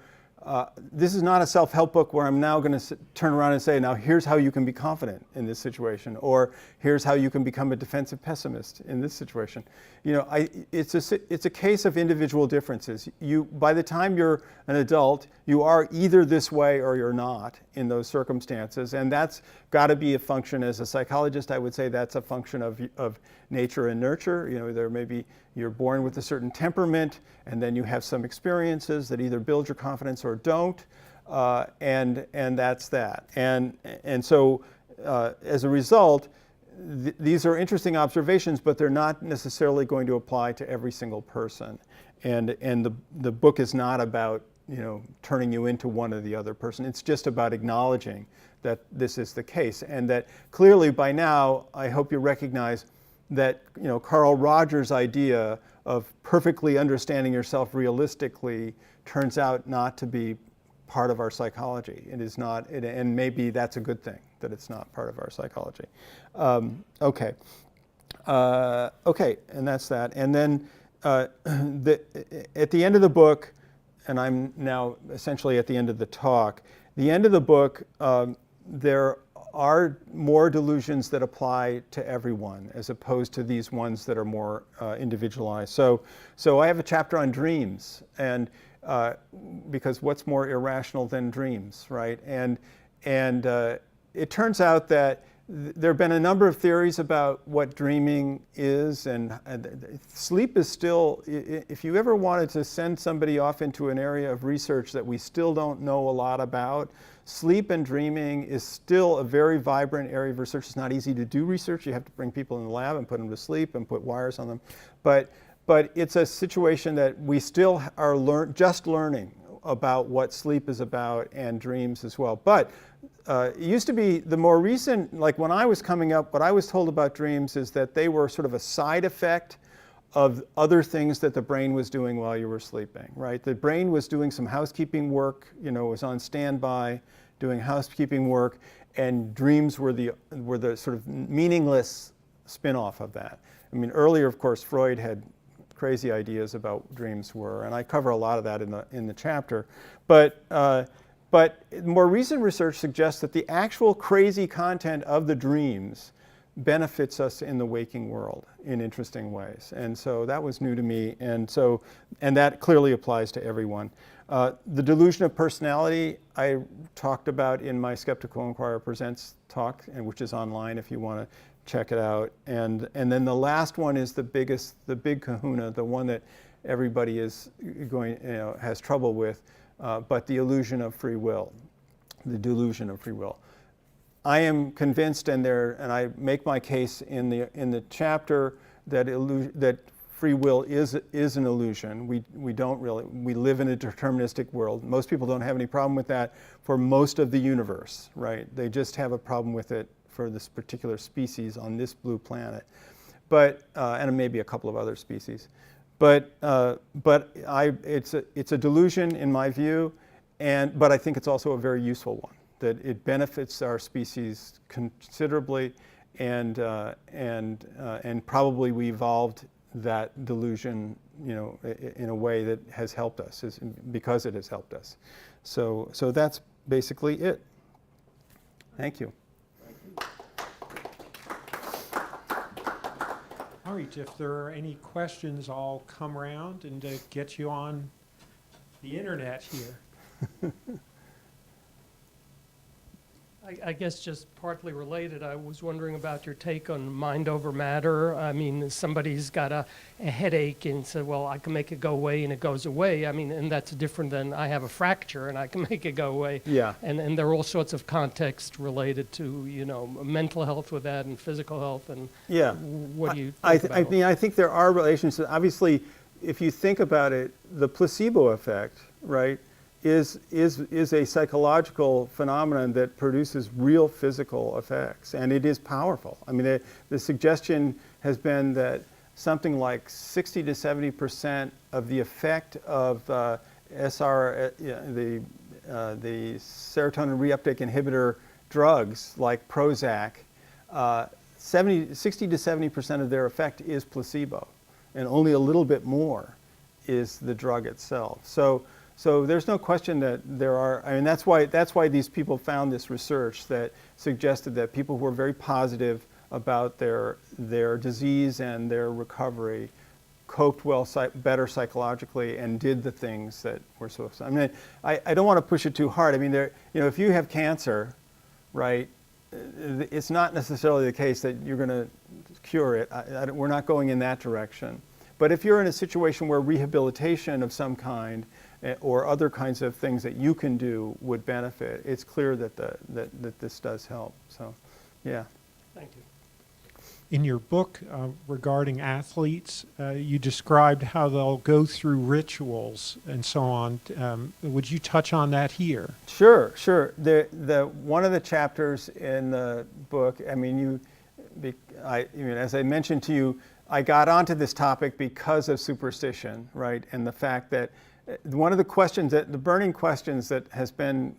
this is not a self-help book where I'm now going to turn around and say, now here's how you can be confident in this situation, or here's how you can become a defensive pessimist in this situation. It's a case of individual differences. By the time you're an adult, you are either this way or you're not in those circumstances, and that's got to be a function. As a psychologist, I would say that's a function of nature and nurture. There may be, you're born with a certain temperament, and then you have some experiences that either build your confidence or don't, and that's that. And so as a result, these are interesting observations, but they're not necessarily going to apply to every single person. And the book is not about turning you into one or the other person. It's just about acknowledging that this is the case, and that clearly by now I hope you recognize that Carl Rogers' idea of perfectly understanding yourself realistically turns out not to be part of our psychology. It is not, and maybe that's a good thing that it's not part of our psychology. Okay, and that's that. And then at the end of the book, and I'm now essentially at the end of the talk, the end of the book, there are more delusions that apply to everyone as opposed to these ones that are more individualized. So I have a chapter on dreams, and because what's more irrational than dreams, right? And it turns out that there have been a number of theories about what dreaming is, and sleep is still, if you ever wanted to send somebody off into an area of research that we still don't know a lot about, sleep and dreaming is still a very vibrant area of research. It's not easy to do research. You have to bring people in the lab and put them to sleep and put wires on them. But it's a situation that we still are just learning about what sleep is about, and dreams as well. But it used to be the more recent, like when I was coming up, what I was told about dreams is that they were sort of a side effect of other things that the brain was doing while you were sleeping, right? The brain was doing some housekeeping work, was on standby, doing housekeeping work, and dreams were the sort of meaningless spin-off of that. I mean, earlier, of course, Freud had crazy ideas about what dreams were, and I cover a lot of that in the chapter. But more recent research suggests that the actual crazy content of the dreams benefits us in the waking world in interesting ways. And so that was new to me, and that clearly applies to everyone. The delusion of personality I talked about in my Skeptical Inquirer Presents talk, and which is online if you want to check it out. And then the last one is the big kahuna, the one that everybody is has trouble with, but the illusion of free will, the delusion of free will. I am convinced, and I make my case in the chapter that free will is an illusion. We live in a deterministic world. Most people don't have any problem with that for most of the universe, right? They just have a problem with it for this particular species on this blue planet, and maybe a couple of other species. But it's a delusion in my view, but I think it's also a very useful one, that it benefits our species considerably, and probably we evolved that delusion, in a way that has helped us, because it has helped us. So that's basically it. Thank you. All right, if there are any questions, I'll come around and get you on the internet here. I guess just partly related, I was wondering about your take on mind over matter. I mean, somebody's got a headache and said, well, I can make it go away, and it goes away. I mean, and that's different than I have a fracture and I can make it go away. Yeah. And there are all sorts of context related to, mental health with that and physical health. And yeah. what do you think I about mean, I think there are relationships. Obviously, if you think about it, the placebo effect, right, is a psychological phenomenon that produces real physical effects, and it is powerful. I mean, the suggestion has been that something like 60 to 70% of the effect of the serotonin reuptake inhibitor drugs like Prozac, 60 to 70% of their effect is placebo, and only a little bit more is the drug itself. So there's no question that there are, I mean, that's why these people found this research that suggested that people who were very positive about their disease and their recovery coped better psychologically and did the things that were supposed to. I mean, I don't want to push it too hard. I mean, if you have cancer, right, it's not necessarily the case that you're going to cure it. We're not going in that direction. But if you're in a situation where rehabilitation of some kind or other kinds of things that you can do would benefit, it's clear that that this does help. So, yeah. Thank you. In your book regarding athletes, you described how they'll go through rituals and so on. Would you touch on that here? Sure. One of the chapters in the book, I mean, as I mentioned to you, I got onto this topic because of superstition, right? And the fact that one of the questions, the burning questions that has been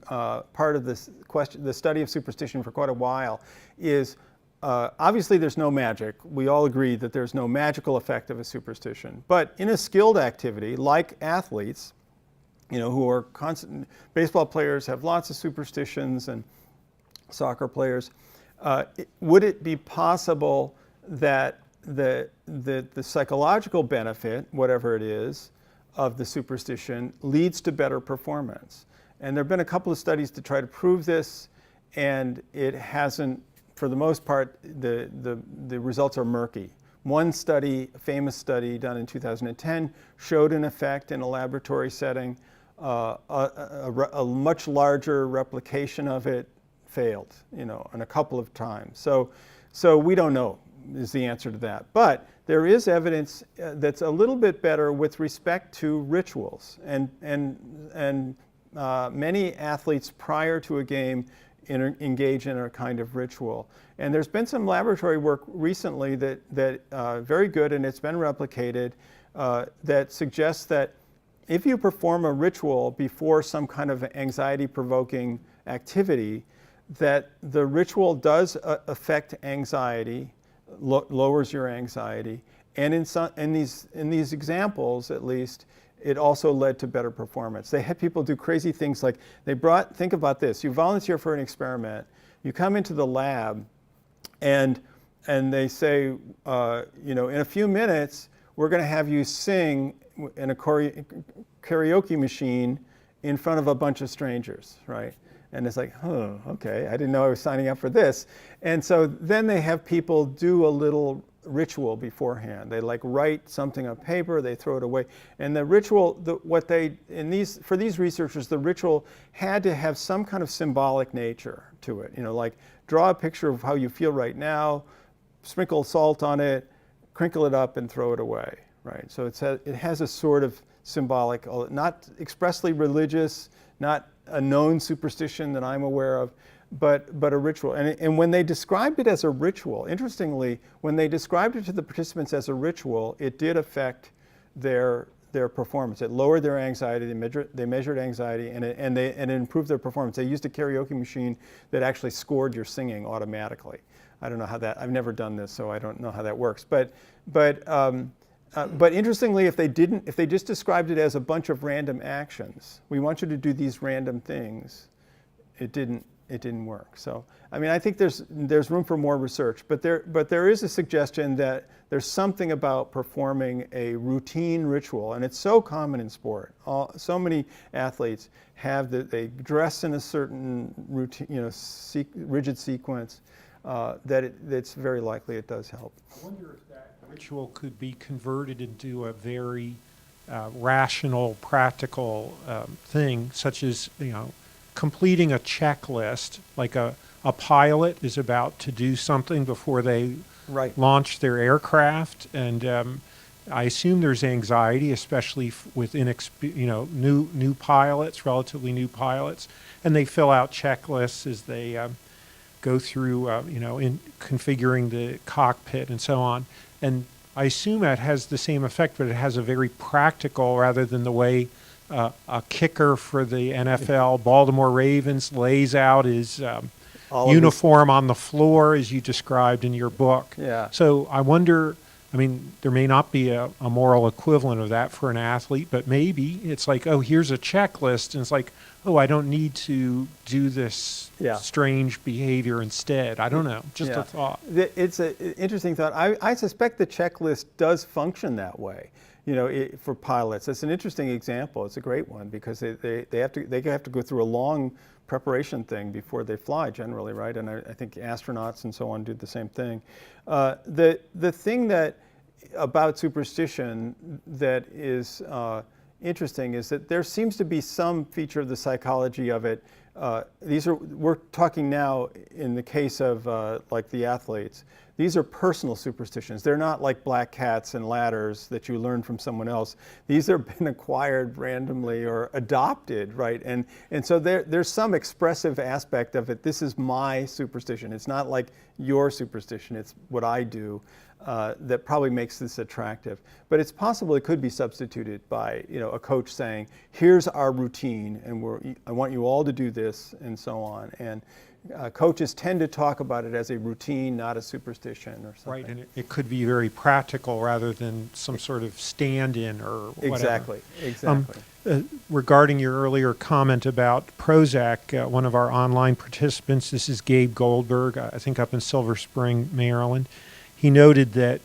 part of this question, the study of superstition for quite a while, is obviously there's no magic. We all agree that there's no magical effect of a superstition. But in a skilled activity, like athletes, who are constant, baseball players have lots of superstitions, and soccer players, would it be possible that the psychological benefit, whatever it is, of the superstition leads to better performance? And there have been a couple of studies to try to prove this, and it hasn't, for the most part, the results are murky. One study, a famous study done in 2010, showed an effect in a laboratory setting. A much larger replication of it failed, and a couple of times. So we don't know is the answer to that. But there is evidence that's a little bit better with respect to rituals. And many athletes prior to a game engage in a kind of ritual. And there's been some laboratory work recently that very good, and it's been replicated, that suggests that if you perform a ritual before some kind of anxiety-provoking activity, that the ritual does affect anxiety, lowers your anxiety, and in these examples, at least, it also led to better performance. They had people do crazy things like think about this, you volunteer for an experiment, you come into the lab, and they say, in a few minutes, we're going to have you sing in a karaoke machine in front of a bunch of strangers, right? And it's like, oh, okay, I didn't know I was signing up for this. And so then they have people do a little ritual beforehand. They write something on paper, they throw it away. And the ritual, for these researchers, the ritual had to have some kind of symbolic nature to it. Like draw a picture of how you feel right now, sprinkle salt on it, crinkle it up and throw it away, right? So it has a sort of symbolic, not expressly religious, not a known superstition that I'm aware of, but a ritual. And when they described it as a ritual, interestingly, when they described it to the participants as a ritual, it did affect their performance. It lowered their anxiety. They measured anxiety, and it improved their performance. They used a karaoke machine that actually scored your singing automatically. I don't know how that. I've never done this, so I don't know how that works. But interestingly, if they just described it as a bunch of random actions, we want you to do these random things, it didn't work. So, I mean, I think there's room for more research, but there is a suggestion that there's something about performing a routine ritual, and it's so common in sport. So many athletes they dress in a certain routine, rigid sequence, that it's very likely it does help. I wonder if that ritual could be converted into a very rational, practical thing, such as completing a checklist, like a pilot is about to do something before they Right. launch their aircraft, and I assume there's anxiety, especially with new pilots, relatively new pilots, and they fill out checklists as they go through, in configuring the cockpit and so on. And I assume that has the same effect, but it has a very practical rather than the way a kicker for the NFL, Baltimore Ravens, lays out his uniform on the floor as you described in your book. Yeah. So I wonder, I mean, there may not be a moral equivalent of that for an athlete, but maybe it's like, oh, here's a checklist, and it's like, oh, I don't need to do this Yeah. strange behavior instead. I don't know, just Yeah. a thought. It's an interesting thought. I suspect the checklist does function that way. For pilots, it's an interesting example. It's a great one because they have to go through a long preparation thing before they fly generally, right? And I think astronauts and so on do the same thing. The thing that about superstition that is interesting is that there seems to be some feature of the psychology of it. We're talking now in the case of like the athletes. These are personal superstitions. They're not like black cats and ladders that you learn from someone else. These have been acquired randomly or adopted, right? And so there's some expressive aspect of it. This is my superstition. It's not like your superstition. It's what I do that probably makes this attractive. But it's possible it could be substituted by a coach saying, "Here's our routine, and I want you all to do this," and so on. And coaches tend to talk about it as a routine, not a superstition or something. Right, and it could be very practical rather than some sort of stand-in or whatever. Exactly. Regarding your earlier comment about Prozac, one of our online participants, this is Gabe Goldberg, I think up in Silver Spring, Maryland. He noted that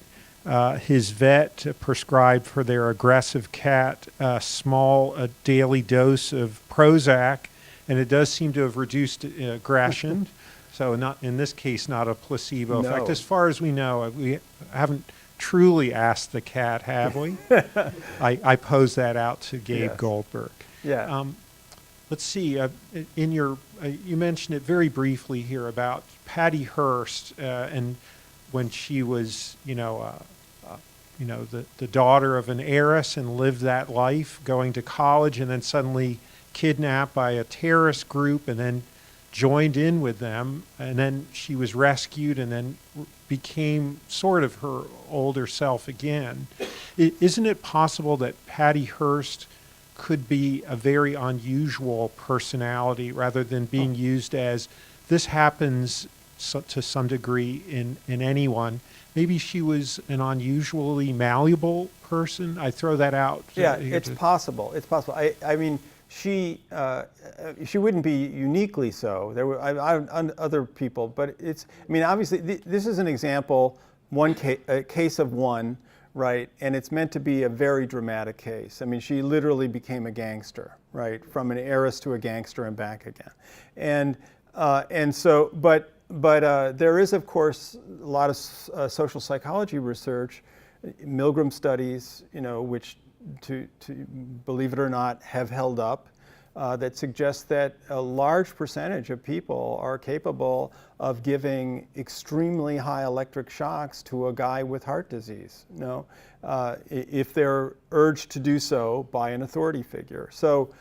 his vet prescribed for their aggressive cat a small daily dose of Prozac, and it does seem to have reduced aggression. So not in this case, not a placebo effect. No. As far as we know, we haven't truly asked the cat, have we? I posed that out to Gabe Yes. Goldberg. Yeah. Let's see. In your, you mentioned it very briefly here about Patty Hearst, and when she was, the daughter of an heiress and lived that life, going to college, and then suddenly kidnapped by a terrorist group, and then joined in with them, and then she was rescued, and then became sort of her older self again. Isn't it possible that Patty Hearst could be a very unusual personality rather than being used as this happens to some degree in anyone? Maybe she was an unusually malleable person. I throw that out. Yeah, it's possible. It's possible. I mean, she wouldn't be uniquely so. There were other people, but it's. I mean, obviously, this is an example, a case of one, right? And it's meant to be a very dramatic case. I mean, she literally became a gangster, right? From an heiress to a gangster and back again. And so, but there is, of course, a lot of social psychology research, Milgram studies, which, to believe it or not, have held up, that suggests that a large percentage of people are capable of giving extremely high electric shocks to a guy with heart disease, if they're urged to do so by an authority figure. So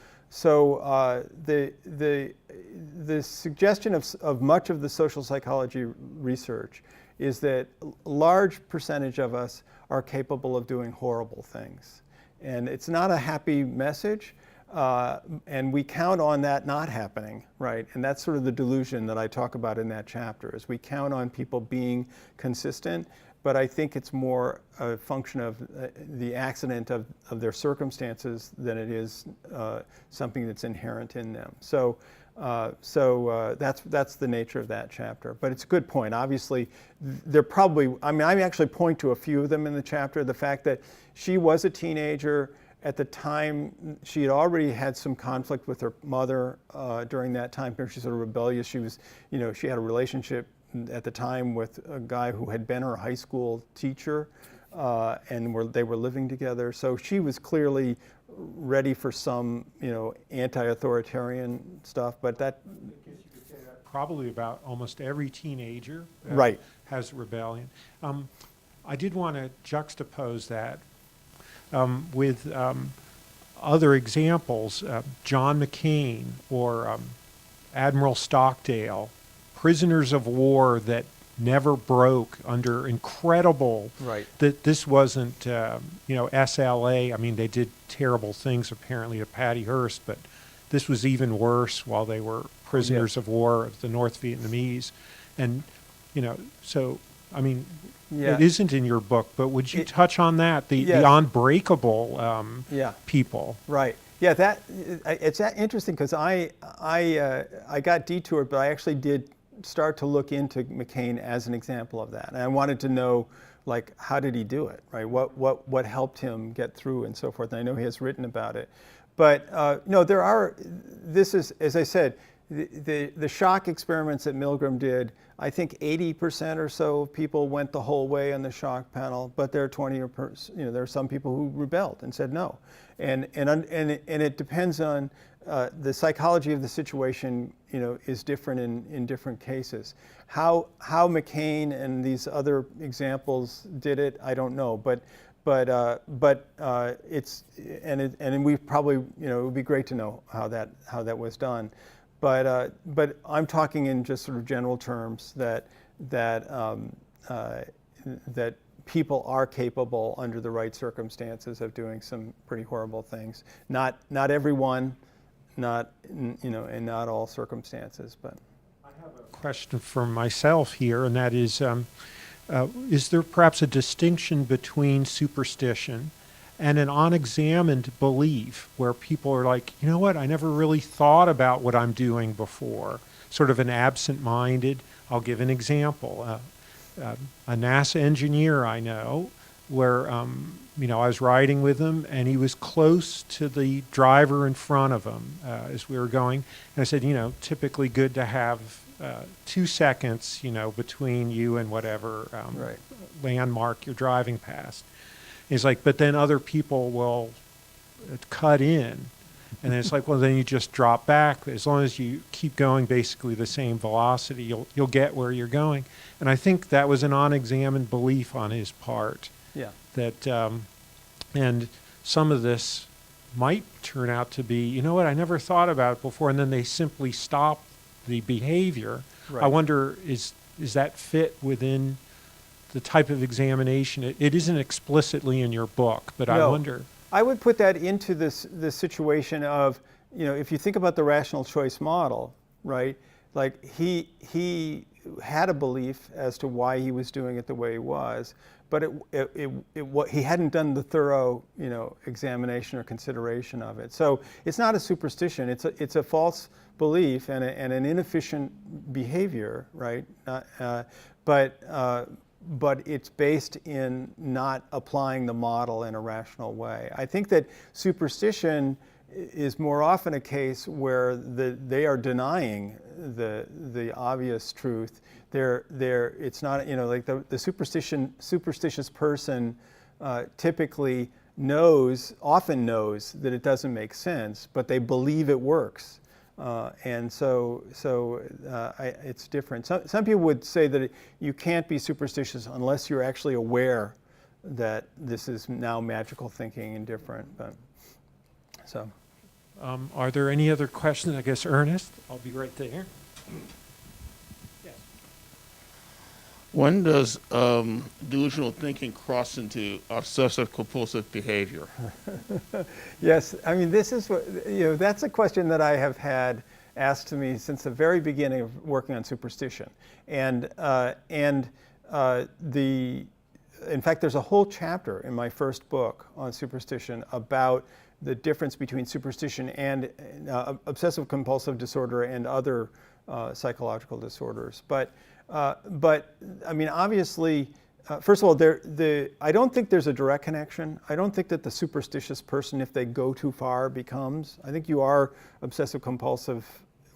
the suggestion of much of the social psychology research is that a large percentage of us are capable of doing horrible things. And it's not a happy message, and we count on that not happening, right? And that's sort of the delusion that I talk about in that chapter, is we count on people being consistent, but I think it's more a function of the accident of their circumstances than it is something that's inherent in them. So that's the nature of that chapter. But it's a good point. Obviously, I actually point to a few of them in the chapter. The fact that she was a teenager at the time, she had already had some conflict with her mother during that time period. She's sort of rebellious. She was, she had a relationship at the time with a guy who had been her high school teacher, and they were living together. So she was clearly ready for some, anti-authoritarian stuff, but that. I guess you could say that probably about almost every teenager Right. has rebellion. I did want to juxtapose that with other examples, John McCain or Admiral Stockdale, prisoners of war that never broke under incredible, Right. that this wasn't, SLA. I mean, they did terrible things apparently to Patty Hearst, but this was even worse while they were prisoners of war of the North Vietnamese. And, so, I mean, Yeah. it isn't in your book, but would you touch on that, the Yes. unbreakable Yeah. people? Right. Yeah. It's that interesting because I got detoured, but I actually did start to look into McCain as an example of that, and I wanted to know, like, how did he do it? Right. What helped him get through and so forth. And I know he has written about it, but no, there are. This is, as I said, the shock experiments that Milgram did. I think 80% or so of people went the whole way on the shock panel, but there are 20 or there are some people who rebelled and said no, and it depends on the psychology of the situation. Is different in different cases. How McCain and these other examples did it, I don't know, but it's and we probably it would be great to know how that was done. But I'm talking in just sort of general terms that people are capable under the right circumstances of doing some pretty horrible things. Not everyone, in not all circumstances, but. I have a question for myself here, and that is there perhaps a distinction between superstition and an unexamined belief where people are like, you know what, I never really thought about what I'm doing before, sort of an absent-minded. I'll give an example. A NASA engineer I know where, I was riding with him and he was close to the driver in front of him as we were going. And I said, typically good to have 2 seconds, between you and whatever Right. landmark you're driving past. He's like, but then other people will cut in. And it's like, well, then you just drop back. As long as you keep going basically the same velocity, you'll get where you're going. And I think that was an unexamined belief on his part. Yeah. That, and some of this might turn out to be, you know what, I never thought about it before, and then they simply stop the behavior. Right. I wonder, is that fit within the type of examination? It isn't explicitly in your book, but I No. wonder. I would put that into this situation of, if you think about the rational choice model, right? Like he had a belief as to why he was doing it the way he was, but he hadn't done the thorough, examination or consideration of it. So it's not a superstition. It's a false belief and an inefficient behavior, right? But it's based in not applying the model in a rational way. I think that superstition is more often a case where they are denying the obvious truth. It's not, like the superstitious person typically often knows that it doesn't make sense, but they believe it works. And so it's different. Some people would say that you can't be superstitious unless you're actually aware that this is now magical thinking and different. But so, Are there any other questions? I guess Ernest, I'll be right there. Yes. When does delusional thinking cross into obsessive compulsive behavior? yes, I mean, this is what, that's a question that I have had asked to me since the very beginning of working on superstition. In fact, there's a whole chapter in my first book on superstition about the difference between superstition and obsessive compulsive disorder and other psychological disorders. But I mean, obviously, first of all, I don't think there's a direct connection. I don't think that the superstitious person, if they go too far, becomes. I think you are obsessive compulsive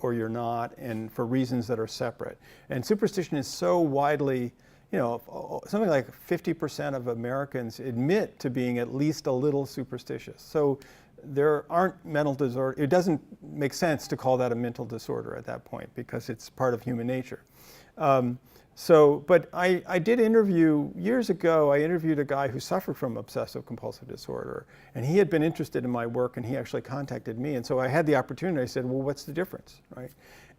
or you're not, and for reasons that are separate. And superstition is so widely, something like 50% of Americans admit to being at least a little superstitious. So there aren't mental disorders. It doesn't make sense to call that a mental disorder at that point because it's part of human nature. But I did interview, years ago, I interviewed a guy who suffered from obsessive compulsive disorder, and he had been interested in my work, and he actually contacted me. And so I had the opportunity. I said, well, what's the difference, right?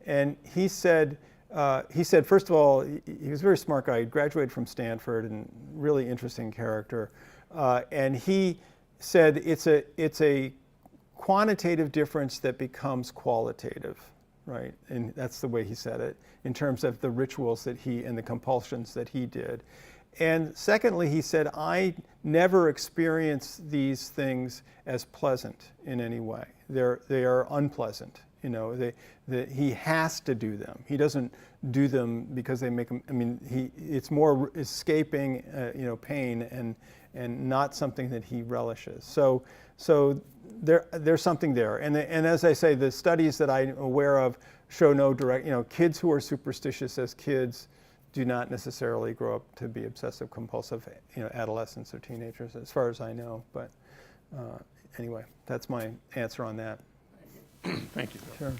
And he said, first of all, he was a very smart guy. He graduated from Stanford, and really interesting character. And he said it's a quantitative difference that becomes qualitative, right? And that's the way he said it, in terms of the rituals that he and the compulsions that he did. And secondly, he said, I never experience these things as pleasant in any way. They are unpleasant. You know, he has to do them. He doesn't do them because they make him. I mean, it's more escaping, pain and not something that he relishes. So there's something there. And as I say, the studies that I'm aware of show no direct. Kids who are superstitious as kids do not necessarily grow up to be obsessive compulsive, adolescents or teenagers, as far as I know. But anyway, that's my answer on that. Thank you. Sure.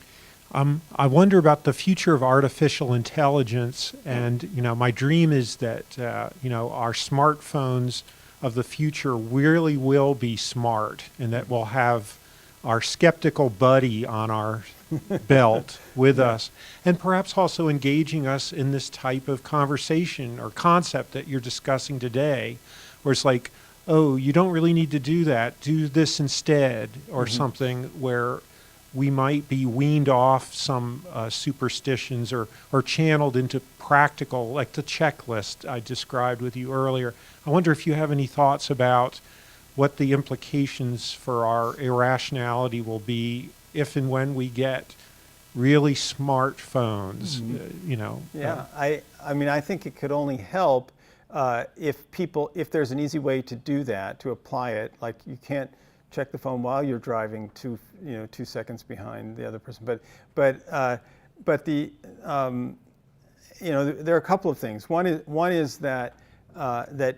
I wonder about the future of artificial intelligence, and my dream is that our smartphones of the future really will be smart, and that we'll have our skeptical buddy on our belt with us, and perhaps also engaging us in this type of conversation or concept that you're discussing today, where it's like, oh, you don't really need to do that, do this instead, or something where we might be weaned off some superstitions or channeled into practical, like the checklist I described with you earlier. I wonder if you have any thoughts about what the implications for our irrationality will be if and when we get really smart phones, Yeah, I mean, I think it could only help if there's an easy way to do that, to apply it. Like, you can't check the phone while you're driving 2 seconds behind the other person. But there are a couple of things. One is that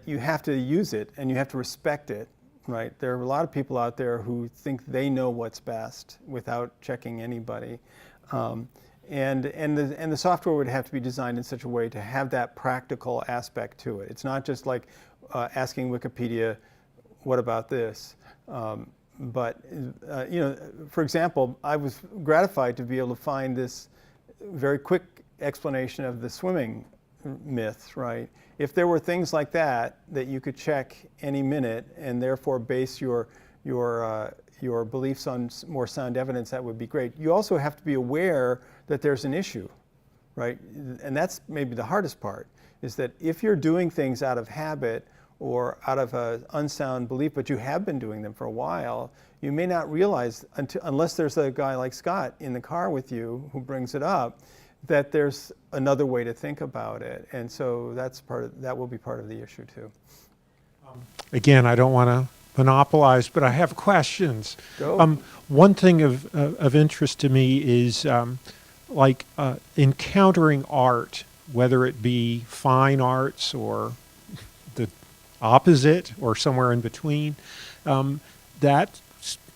you have to use it and you have to respect it, right? There are a lot of people out there who think they know what's best without checking anybody. And the software would have to be designed in such a way to have that practical aspect to it. It's not just like asking Wikipedia, what about this? For example, I was gratified to be able to find this very quick explanation of the swimming myth, right? If there were things like that you could check any minute and therefore base your beliefs on more sound evidence, that would be great. You also have to be aware that there's an issue, right? And that's maybe the hardest part, is that if you're doing things out of habit or out of an unsound belief, but you have been doing them for a while, you may not realize, unless there's a guy like Scott in the car with you who brings it up, that there's another way to think about it. And so that will be part of the issue too. Again, I don't want to monopolize, but I have questions. Go. One thing of interest to me is encountering art, whether it be fine arts or the opposite or somewhere in between, that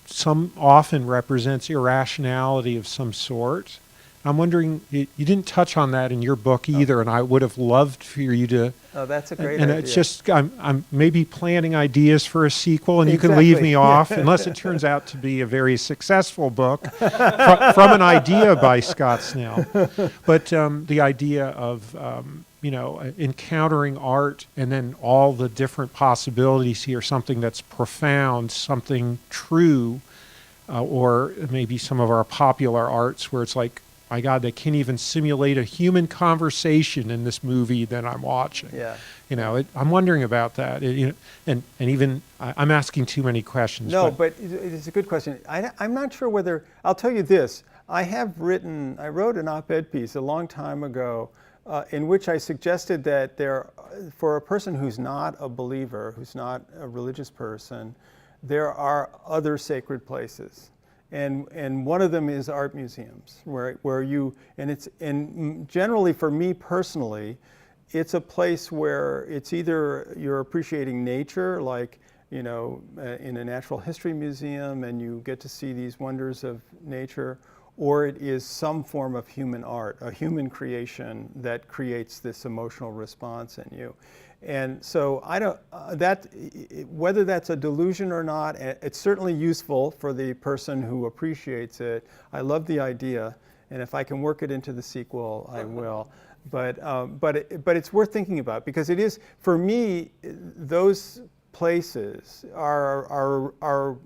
some often represents irrationality of some sort. I'm wondering, you didn't touch on that in your book either, and I would have loved for you to. Oh, that's a great and idea. It's just, I'm maybe planting ideas for a sequel, and you can Exactly. leave me off, unless it turns out to be a very successful book from an idea by Scott Snell. But the idea of, encountering art and then all the different possibilities here, something that's profound, something true, or maybe some of our popular arts where it's like, my God, they can't even simulate a human conversation in this movie that I'm watching. Yeah. I'm wondering about that. And even I'm asking too many questions. No, but it's a good question. I'm not sure whether, I'll tell you this. I wrote an op-ed piece a long time ago in which I suggested that for a person who's not a believer, who's not a religious person, there are other sacred places. And one of them is art museums, and generally for me personally, it's a place where it's either you're appreciating nature, like, in a natural history museum, and you get to see these wonders of nature, or it is some form of human art, a human creation that creates this emotional response in you. And so I don't, whether that's a delusion or not, it's certainly useful for the person who appreciates it. I love the idea, and if I can work it into the sequel, I will. But it's worth thinking about, because it is, for me, those places are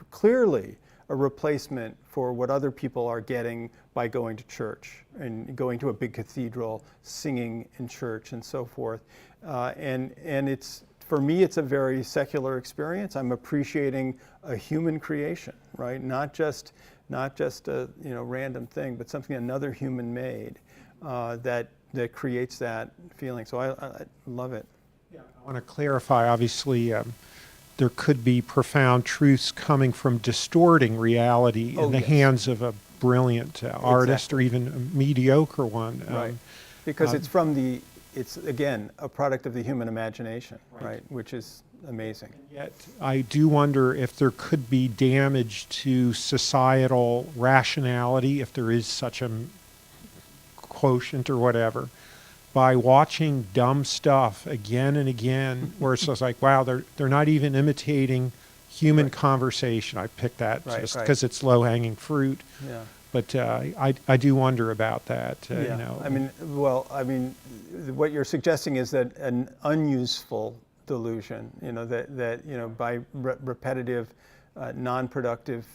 clearly a replacement for what other people are getting by going to church and going to a big cathedral, singing in church and so forth. And it's, for me, it's a very secular experience. I'm appreciating a human creation, right? Not just a random thing, but something another human made that creates that feeling. So I love it. Yeah, I want to clarify, obviously, there could be profound truths coming from distorting reality in the hands of a brilliant artist, or even a mediocre one. Right, because it's again a product of the human imagination, right? Which is amazing. Yet I do wonder if there could be damage to societal rationality, if there is such a quotient or whatever, by watching dumb stuff again and again, where it's just like, wow, they're not even imitating human conversation. I picked that just because it's low-hanging fruit. Yeah. But I do wonder about that. I mean, what you're suggesting is that an unuseful delusion, that by repetitive, non-productive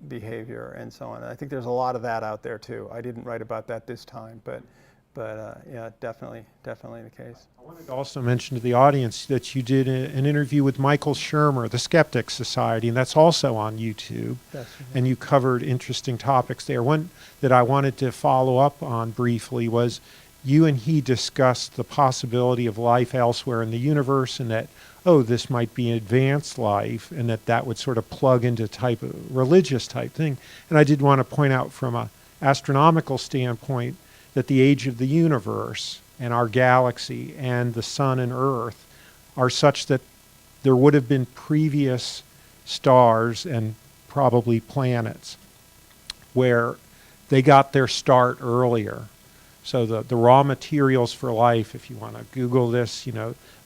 behavior and so on. I think there's a lot of that out there too. I didn't write about that this time, but yeah, definitely the case. I wanted to also mention to the audience that you did an interview with Michael Shermer, the Skeptic Society, and that's also on YouTube. And you covered interesting topics there. One that I wanted to follow up on briefly was you and he discussed the possibility of life elsewhere in the universe, and that, this might be an advanced life, and that would sort of plug into type of religious type thing. And I did want to point out from an astronomical standpoint that the age of the universe and our galaxy and the sun and earth are such that there would have been previous stars and probably planets where they got their start earlier. So the raw materials for life, if you want to Google this,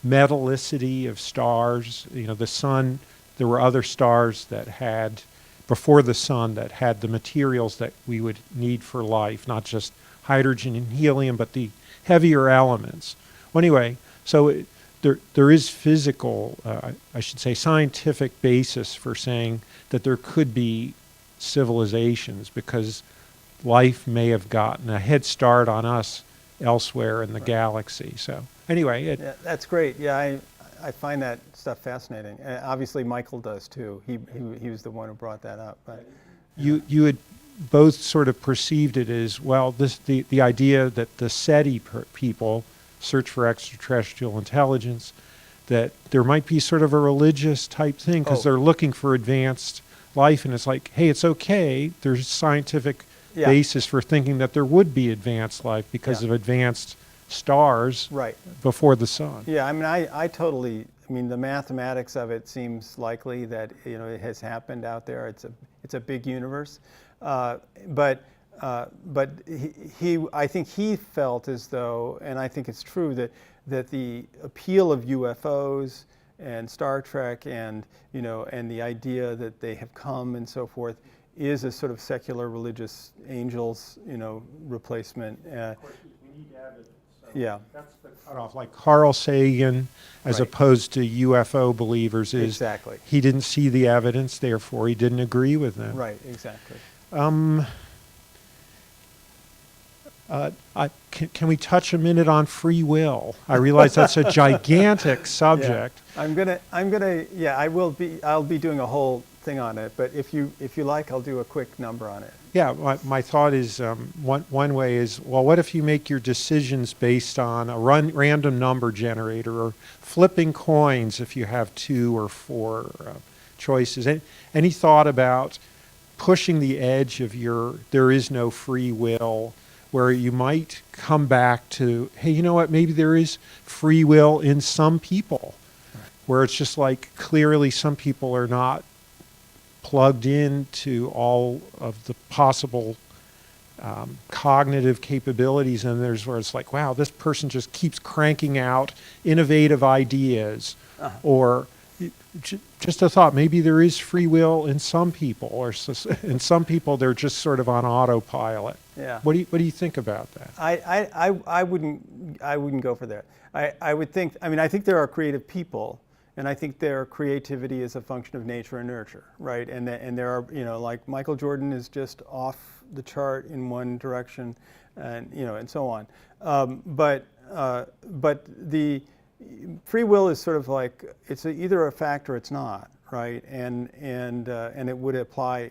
metallicity of stars, the sun, there were other stars that had, before the sun, that had the materials that we would need for life, not just hydrogen and helium, but the heavier elements. Well, anyway, so there is physical, I should say, scientific basis for saying that there could be civilizations, because life may have gotten a head start on us elsewhere in the galaxy. So anyway, that's great. Yeah, I find that stuff fascinating. Obviously, Michael does too. He was the one who brought that up. But you had both sort of perceived it as, well, the idea that the SETI people, search for extraterrestrial intelligence, that there might be sort of a religious type thing, because they're looking for advanced life, and it's like, hey, it's okay, there's scientific basis for thinking that there would be advanced life because of advanced stars before the sun. Yeah, I mean, I totally, the mathematics of it seems likely that it has happened out there. It's a big universe. But I think he felt as though, and I think it's true, that the appeal of UFOs and Star Trek and the idea that they have come and so forth is a sort of secular religious angels replacement. Of course, we need evidence. So yeah, that's the cutoff. Like Carl Sagan, as opposed to UFO believers, is exactly, he didn't see the evidence, therefore he didn't agree with them. Right, exactly. Can we touch a minute on free will? I realize that's a gigantic subject. Yeah. I'll be doing a whole thing on it, but if you like, I'll do a quick number on it. Yeah, my thought is, one way is, well, what if you make your decisions based on a random number generator, or flipping coins if you have 2 or 4 choices? Any thought about pushing the edge of there is no free will, where you might come back to, hey, you know what, maybe there is free will in some people, where it's just like, clearly some people are not plugged in to all of the possible cognitive capabilities, and there's where it's like, wow, this person just keeps cranking out innovative ideas, or just a thought, maybe there is free will in some people, or in some people they're just sort of on autopilot. Yeah. What do you think about that? I wouldn't go for that. I would think, I mean, I think there are creative people, and I think their creativity is a function of nature and nurture, right? And there are, you know, like Michael Jordan is just off the chart in one direction, and you know, and so on. But the free will is sort of like, it's either a fact or it's not, right? And it would apply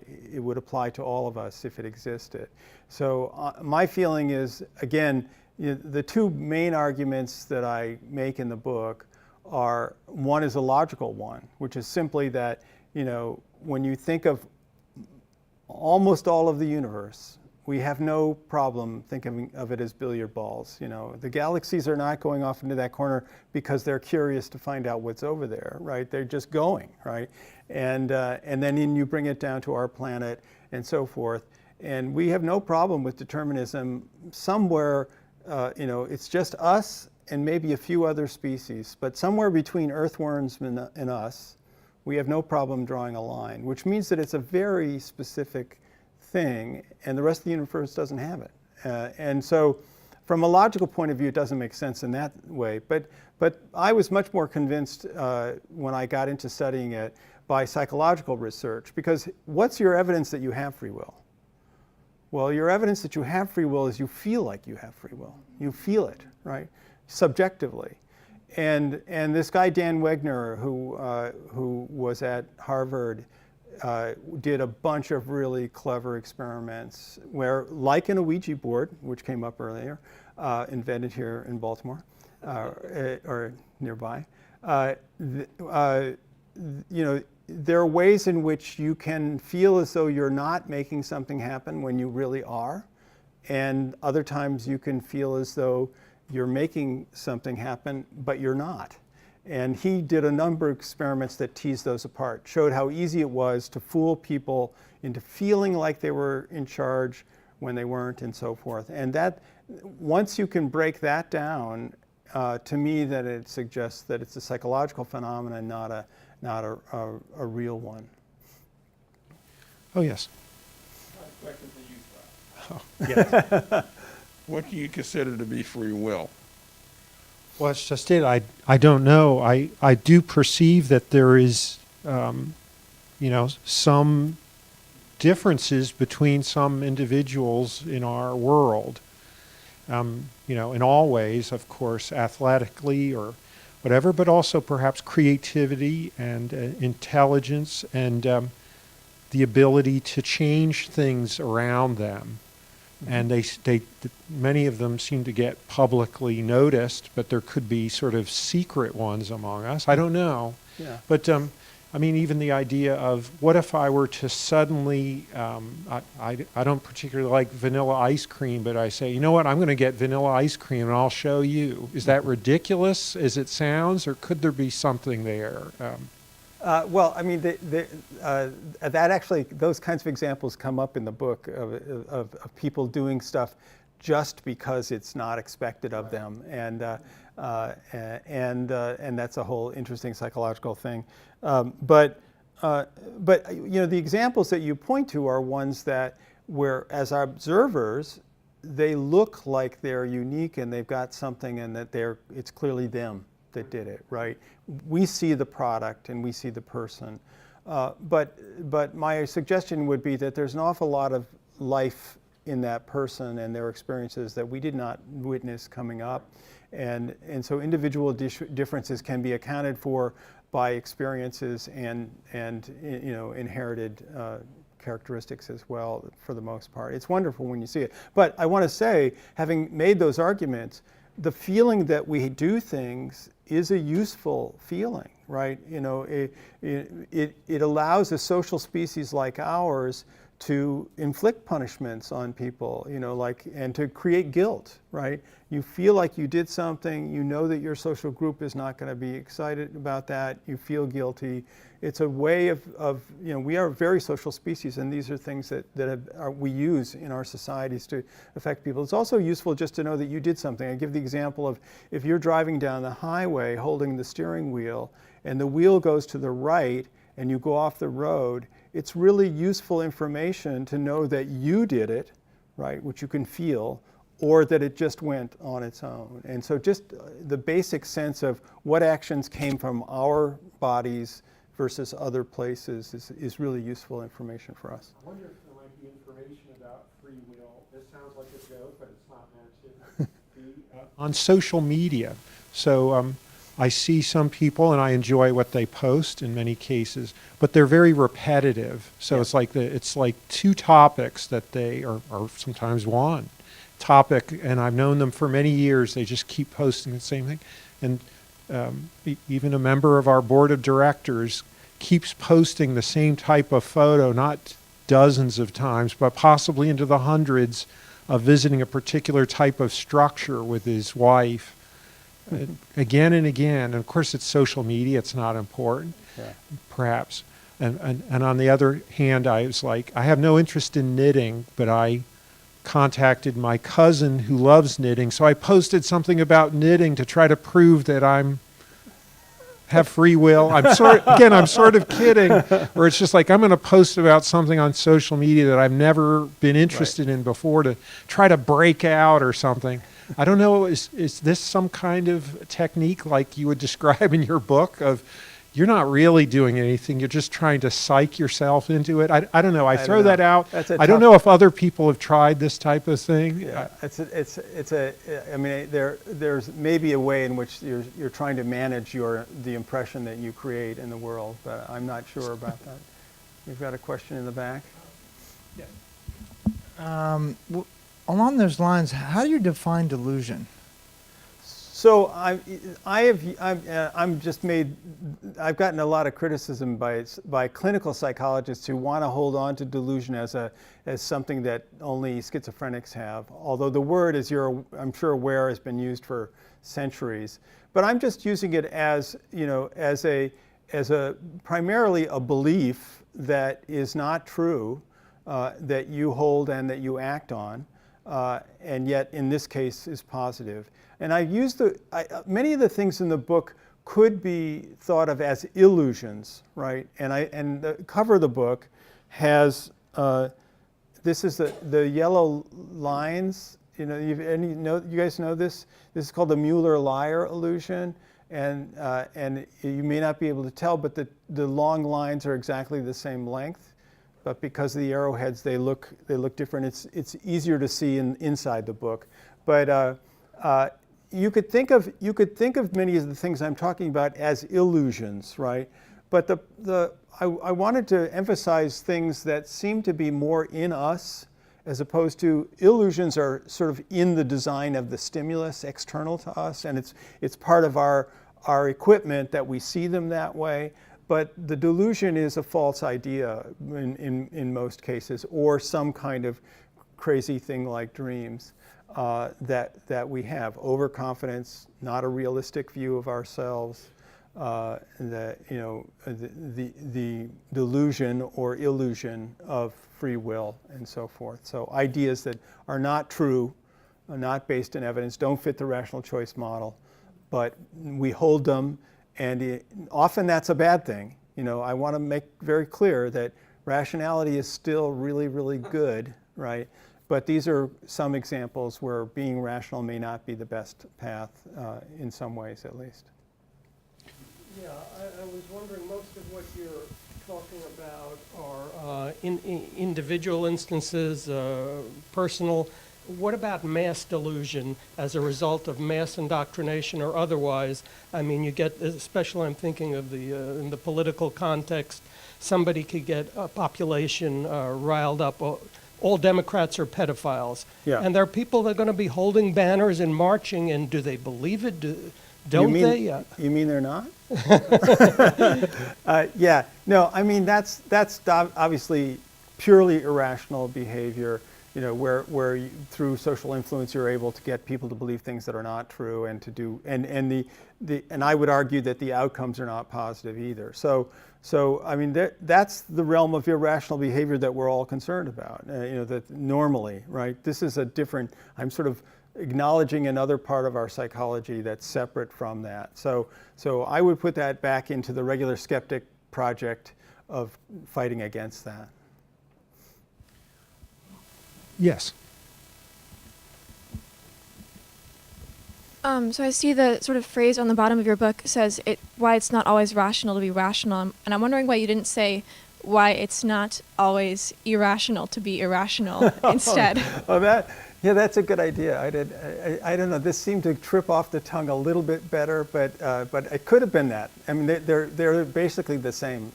to all of us if it existed. So my feeling is, again, the two main arguments that I make in the book are, one is a logical one, which is simply that, you know, when you think of almost all of the universe, we have no problem thinking of it as billiard balls. You know, the galaxies are not going off into that corner because they're curious to find out what's over there, right? They're just going, right? And then you bring it down to our planet and so forth. And we have no problem with determinism somewhere, you know, it's just us and maybe a few other species, but somewhere between earthworms and us, we have no problem drawing a line, which means that it's a very specific thing, and the rest of the universe doesn't have it. And so from a logical point of view, it doesn't make sense in that way. But I was much more convinced when I got into studying it by psychological research, because what's your evidence that you have free will? Well, your evidence that you have free will is you feel like you have free will. You feel it, right? Subjectively. And this guy, Dan Wegner, who was at Harvard, did a bunch of really clever experiments where, like in a Ouija board, which came up earlier, invented here in Baltimore, or nearby, you know, there are ways in which you can feel as though you're not making something happen when you really are, and other times you can feel as though you're making something happen, but you're not. And he did a number of experiments that teased those apart, showed how easy it was to fool people into feeling like they were in charge when they weren't, and so forth. And that, once you can break that down, to me, that it suggests that it's a psychological phenomenon, not a real one. Oh, yes. Question for you, Scott. Oh, yes. What do you consider to be free will? Well, that's just it. I don't know. I do perceive that there is, you know, some differences between some individuals in our world. You know, in all ways, of course, athletically or whatever, but also perhaps creativity and intelligence and the ability to change things around them. And many of them seem to get publicly noticed, but there could be sort of secret ones among us. I don't know. Yeah. But I mean, even the idea of, what if I were to suddenly, I don't particularly like vanilla ice cream, but I say, you know what, I'm going to get vanilla ice cream and I'll show you. Is that ridiculous as it sounds, or could there be something there? Well, I mean, that actually, those kinds of examples come up in the book of people doing stuff just because it's not expected of them, and that's a whole interesting psychological thing. But you know, the examples that you point to are ones that, where as observers, they look like they're unique and they've got something, and that it's clearly them that did it, right? We see the product and we see the person. But my suggestion would be that there's an awful lot of life in that person and their experiences that we did not witness coming up. And so individual differences can be accounted for by experiences and you know, inherited characteristics as well, for the most part. It's wonderful when you see it. But I want to say, having made those arguments, the feeling that we do things is a useful feeling, right? You know, it allows a social species like ours to inflict punishments on people, you know, like, and to create guilt, right? You feel like you did something, you know that your social group is not going to be excited about that, you feel guilty. It's a way of you know, we are a very social species, and these are things that we use in our societies to affect people. It's also useful just to know that you did something. I give the example of if you're driving down the highway holding the steering wheel, and the wheel goes to the right, and you go off the road, it's really useful information to know that you did it, right, which you can feel, or that it just went on its own. And so just the basic sense of what actions came from our bodies versus other places is really useful information for us. I wonder if there might be information about free will. This sounds like a joke, but it's not meant to be. On social media. So I see some people and I enjoy what they post in many cases, but they're very repetitive. So Yeah. it's like two topics that they or sometimes one topic, and I've known them for many years. They just keep posting the same thing. And even a member of our board of directors keeps posting the same type of photo, not dozens of times, but possibly into the hundreds, of visiting a particular type of structure with his wife again and again. And of course, it's social media. It's not important, perhaps. And on the other hand, I was like, I have no interest in knitting, but I contacted my cousin who loves knitting. So I posted something about knitting to try to prove that have free will. I'm sort of kidding, or it's just like I'm going to post about something on social media that I've never been interested in before to try to break out or something. I don't know, is this some kind of technique like you would describe in your book of you're not really doing anything, you're just trying to psych yourself into it? I don't know. I throw that out. I don't know if other people have tried this type of thing. Yeah, I mean, there's maybe a way in which you're trying to manage the impression that you create in the world, but I'm not sure about that. We've got a question in the back. Along those lines, how do you define delusion? So I've gotten a lot of criticism by clinical psychologists who want to hold on to delusion as something that only schizophrenics have. Although the word, as I'm sure aware, has been used for centuries. But I'm just using it as, you know, as a primarily a belief that is not true, that you hold and that you act on, and yet in this case is positive. And I've used many of the things in the book could be thought of as illusions, right? And the cover of the book has this is the yellow lines. You know, you guys know this. This is called the Mueller-Lyer illusion, and you may not be able to tell, but the long lines are exactly the same length, but because of the arrowheads, they look different. It's easier to see inside the book, but. You could think of many of the things I'm talking about as illusions, right? But I wanted to emphasize things that seem to be more in us, as opposed to illusions are sort of in the design of the stimulus, external to us, and it's part of our equipment that we see them that way. But the delusion is a false idea in most cases, or some kind of crazy thing like dreams. That we have. Overconfidence, not a realistic view of ourselves, the delusion or illusion of free will and so forth. So ideas that are not true, are not based in evidence, don't fit the rational choice model, but we hold them, and often that's a bad thing. You know, I want to make very clear that rationality is still really, really good, right? But these are some examples where being rational may not be the best path, in some ways at least. Yeah, I was wondering, most of what you're talking about are individual instances, personal. What about mass delusion as a result of mass indoctrination or otherwise? I mean, you get, especially I'm thinking of in the political context, somebody could get a population riled up. All Democrats are pedophiles. Yeah. And there are people that are going to be holding banners and marching, and do they believe it? Don't mean, they? You mean they're not? Yeah. No, I mean, that's obviously purely irrational behavior, where through social influence you're able to get people to believe things that are not true and to do, and I would argue that the outcomes are not positive either. So I mean, that's the realm of irrational behavior that we're all concerned about, that normally, right? This is a different, I'm sort of acknowledging another part of our psychology that's separate from that. So I would put that back into the regular skeptic project of fighting against that. Yes. So I see the sort of phrase on the bottom of your book says why it's not always rational to be rational, and I'm wondering why you didn't say why it's not always irrational to be irrational instead. Yeah, that's a good idea. I don't know. This seemed to trip off the tongue a little bit better, but it could have been that. I mean, they're basically the same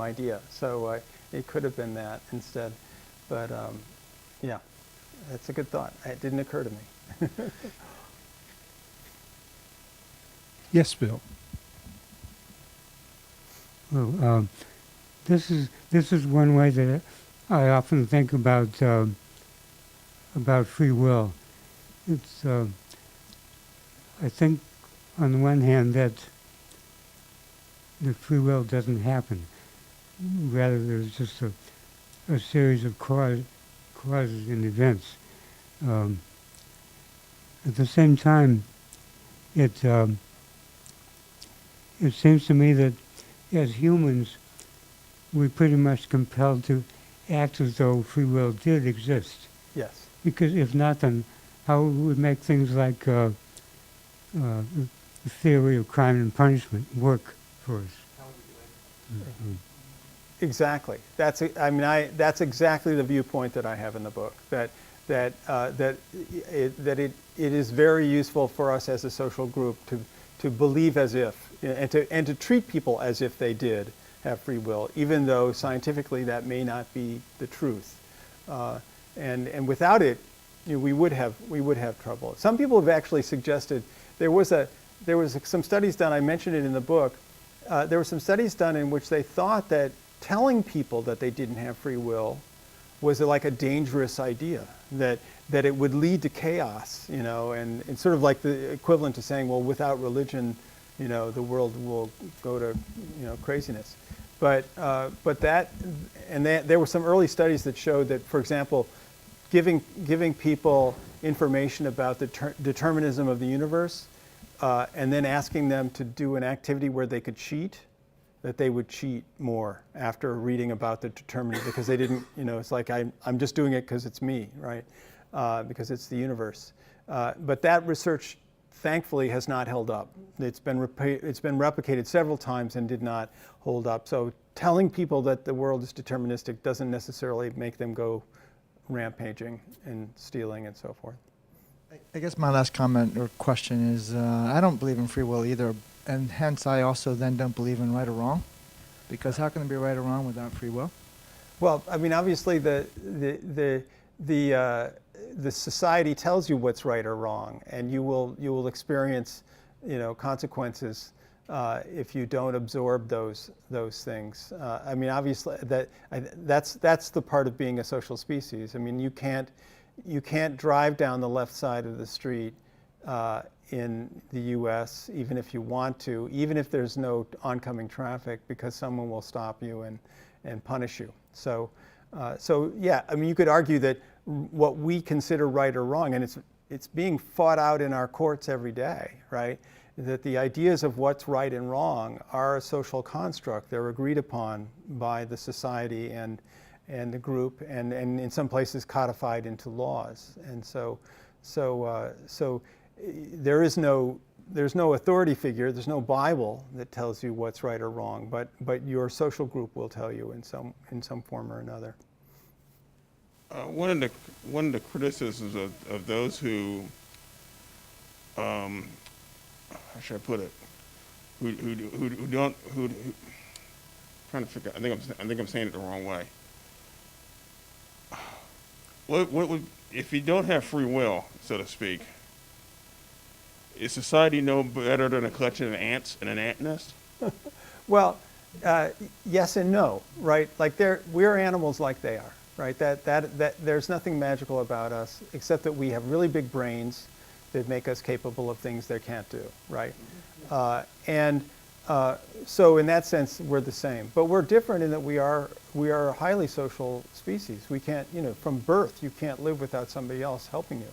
idea. So it could have been that instead. But yeah, that's a good thought. It didn't occur to me. Yes, Bill. Well, this is one way that I often think about free will. It's I think on the one hand that free will doesn't happen. Rather, there's just a series of causes and events. At the same time, it seems to me that as humans, we're pretty much compelled to act as though free will did exist. Yes. Because if not, then how would make things like the theory of crime and punishment work for us? Mm-hmm. Exactly. That's exactly the viewpoint that I have in the book. That it is very useful for us as a social group to believe as if, and to treat people as if they did have free will, even though scientifically that may not be the truth. And without it, we would have trouble. Some people have actually suggested there was some studies done. I mentioned it in the book. There were some studies done in which they thought that telling people that they didn't have free will was like a dangerous idea, that it would lead to chaos, and sort of like the equivalent to saying, well, without religion, the world will go to, craziness. But there were some early studies that showed that, for example, giving people information about the determinism of the universe, and then asking them to do an activity where they could cheat, that they would cheat more after reading about the determinism, because they didn't, it's like I'm just doing it because it's me, right? Because it's the universe. But that research, thankfully, has not held up. It's been replicated several times and did not hold up. So telling people that the world is deterministic doesn't necessarily make them go rampaging and stealing and so forth. I guess my last comment or question is I don't believe in free will either, and hence I also then don't believe in right or wrong, because how can there be right or wrong without free will? Well, I mean, obviously the society tells you what's right or wrong, and you will experience, consequences if you don't absorb those things. I mean, obviously that's the part of being a social species. I mean, you can't drive down the left side of the street in the U.S. even if you want to, even if there's no oncoming traffic, because someone will stop you and punish you. So yeah, I mean, you could argue that what we consider right or wrong, and it's being fought out in our courts every day, right? That the ideas of what's right and wrong are a social construct. They're agreed upon by the society and the group, and in some places codified into laws. And so there's no authority figure, there's no Bible that tells you what's right or wrong, but your social group will tell you in some form or another. One of the criticisms of those who, how should I put it, who don't trying to figure out, I think I'm saying it the wrong way. What would, if you don't have free will, so to speak, is society no better than a collection of ants in an ant nest? Well, yes and no, right? Like we're animals like they are, right? That there's nothing magical about us except that we have really big brains that make us capable of things they can't do, right? So in that sense, we're the same. But we're different in that we are a highly social species. We can't, from birth, you can't live without somebody else helping you.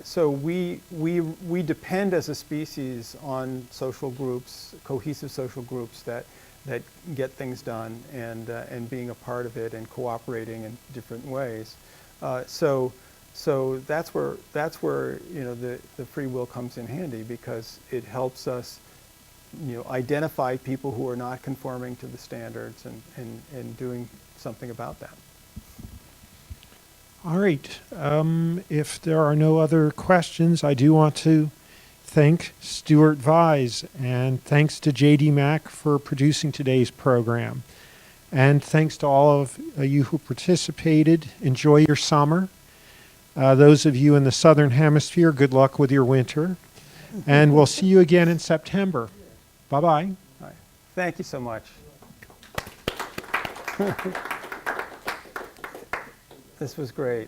So we depend as a species on social groups, cohesive social groups that get things done and being a part of it and cooperating in different ways. So that's where the free will comes in handy, because it helps us identify people who are not conforming to the standards and doing something about that. All right. If there are no other questions, I do want to thank Stuart Vyse, and thanks to J.D. Mack for producing today's program. And thanks to all of you who participated. Enjoy your summer. Those of you in the Southern Hemisphere, good luck with your winter. And we'll see you again in September. Bye-bye. All right. Thank you so much. This was great.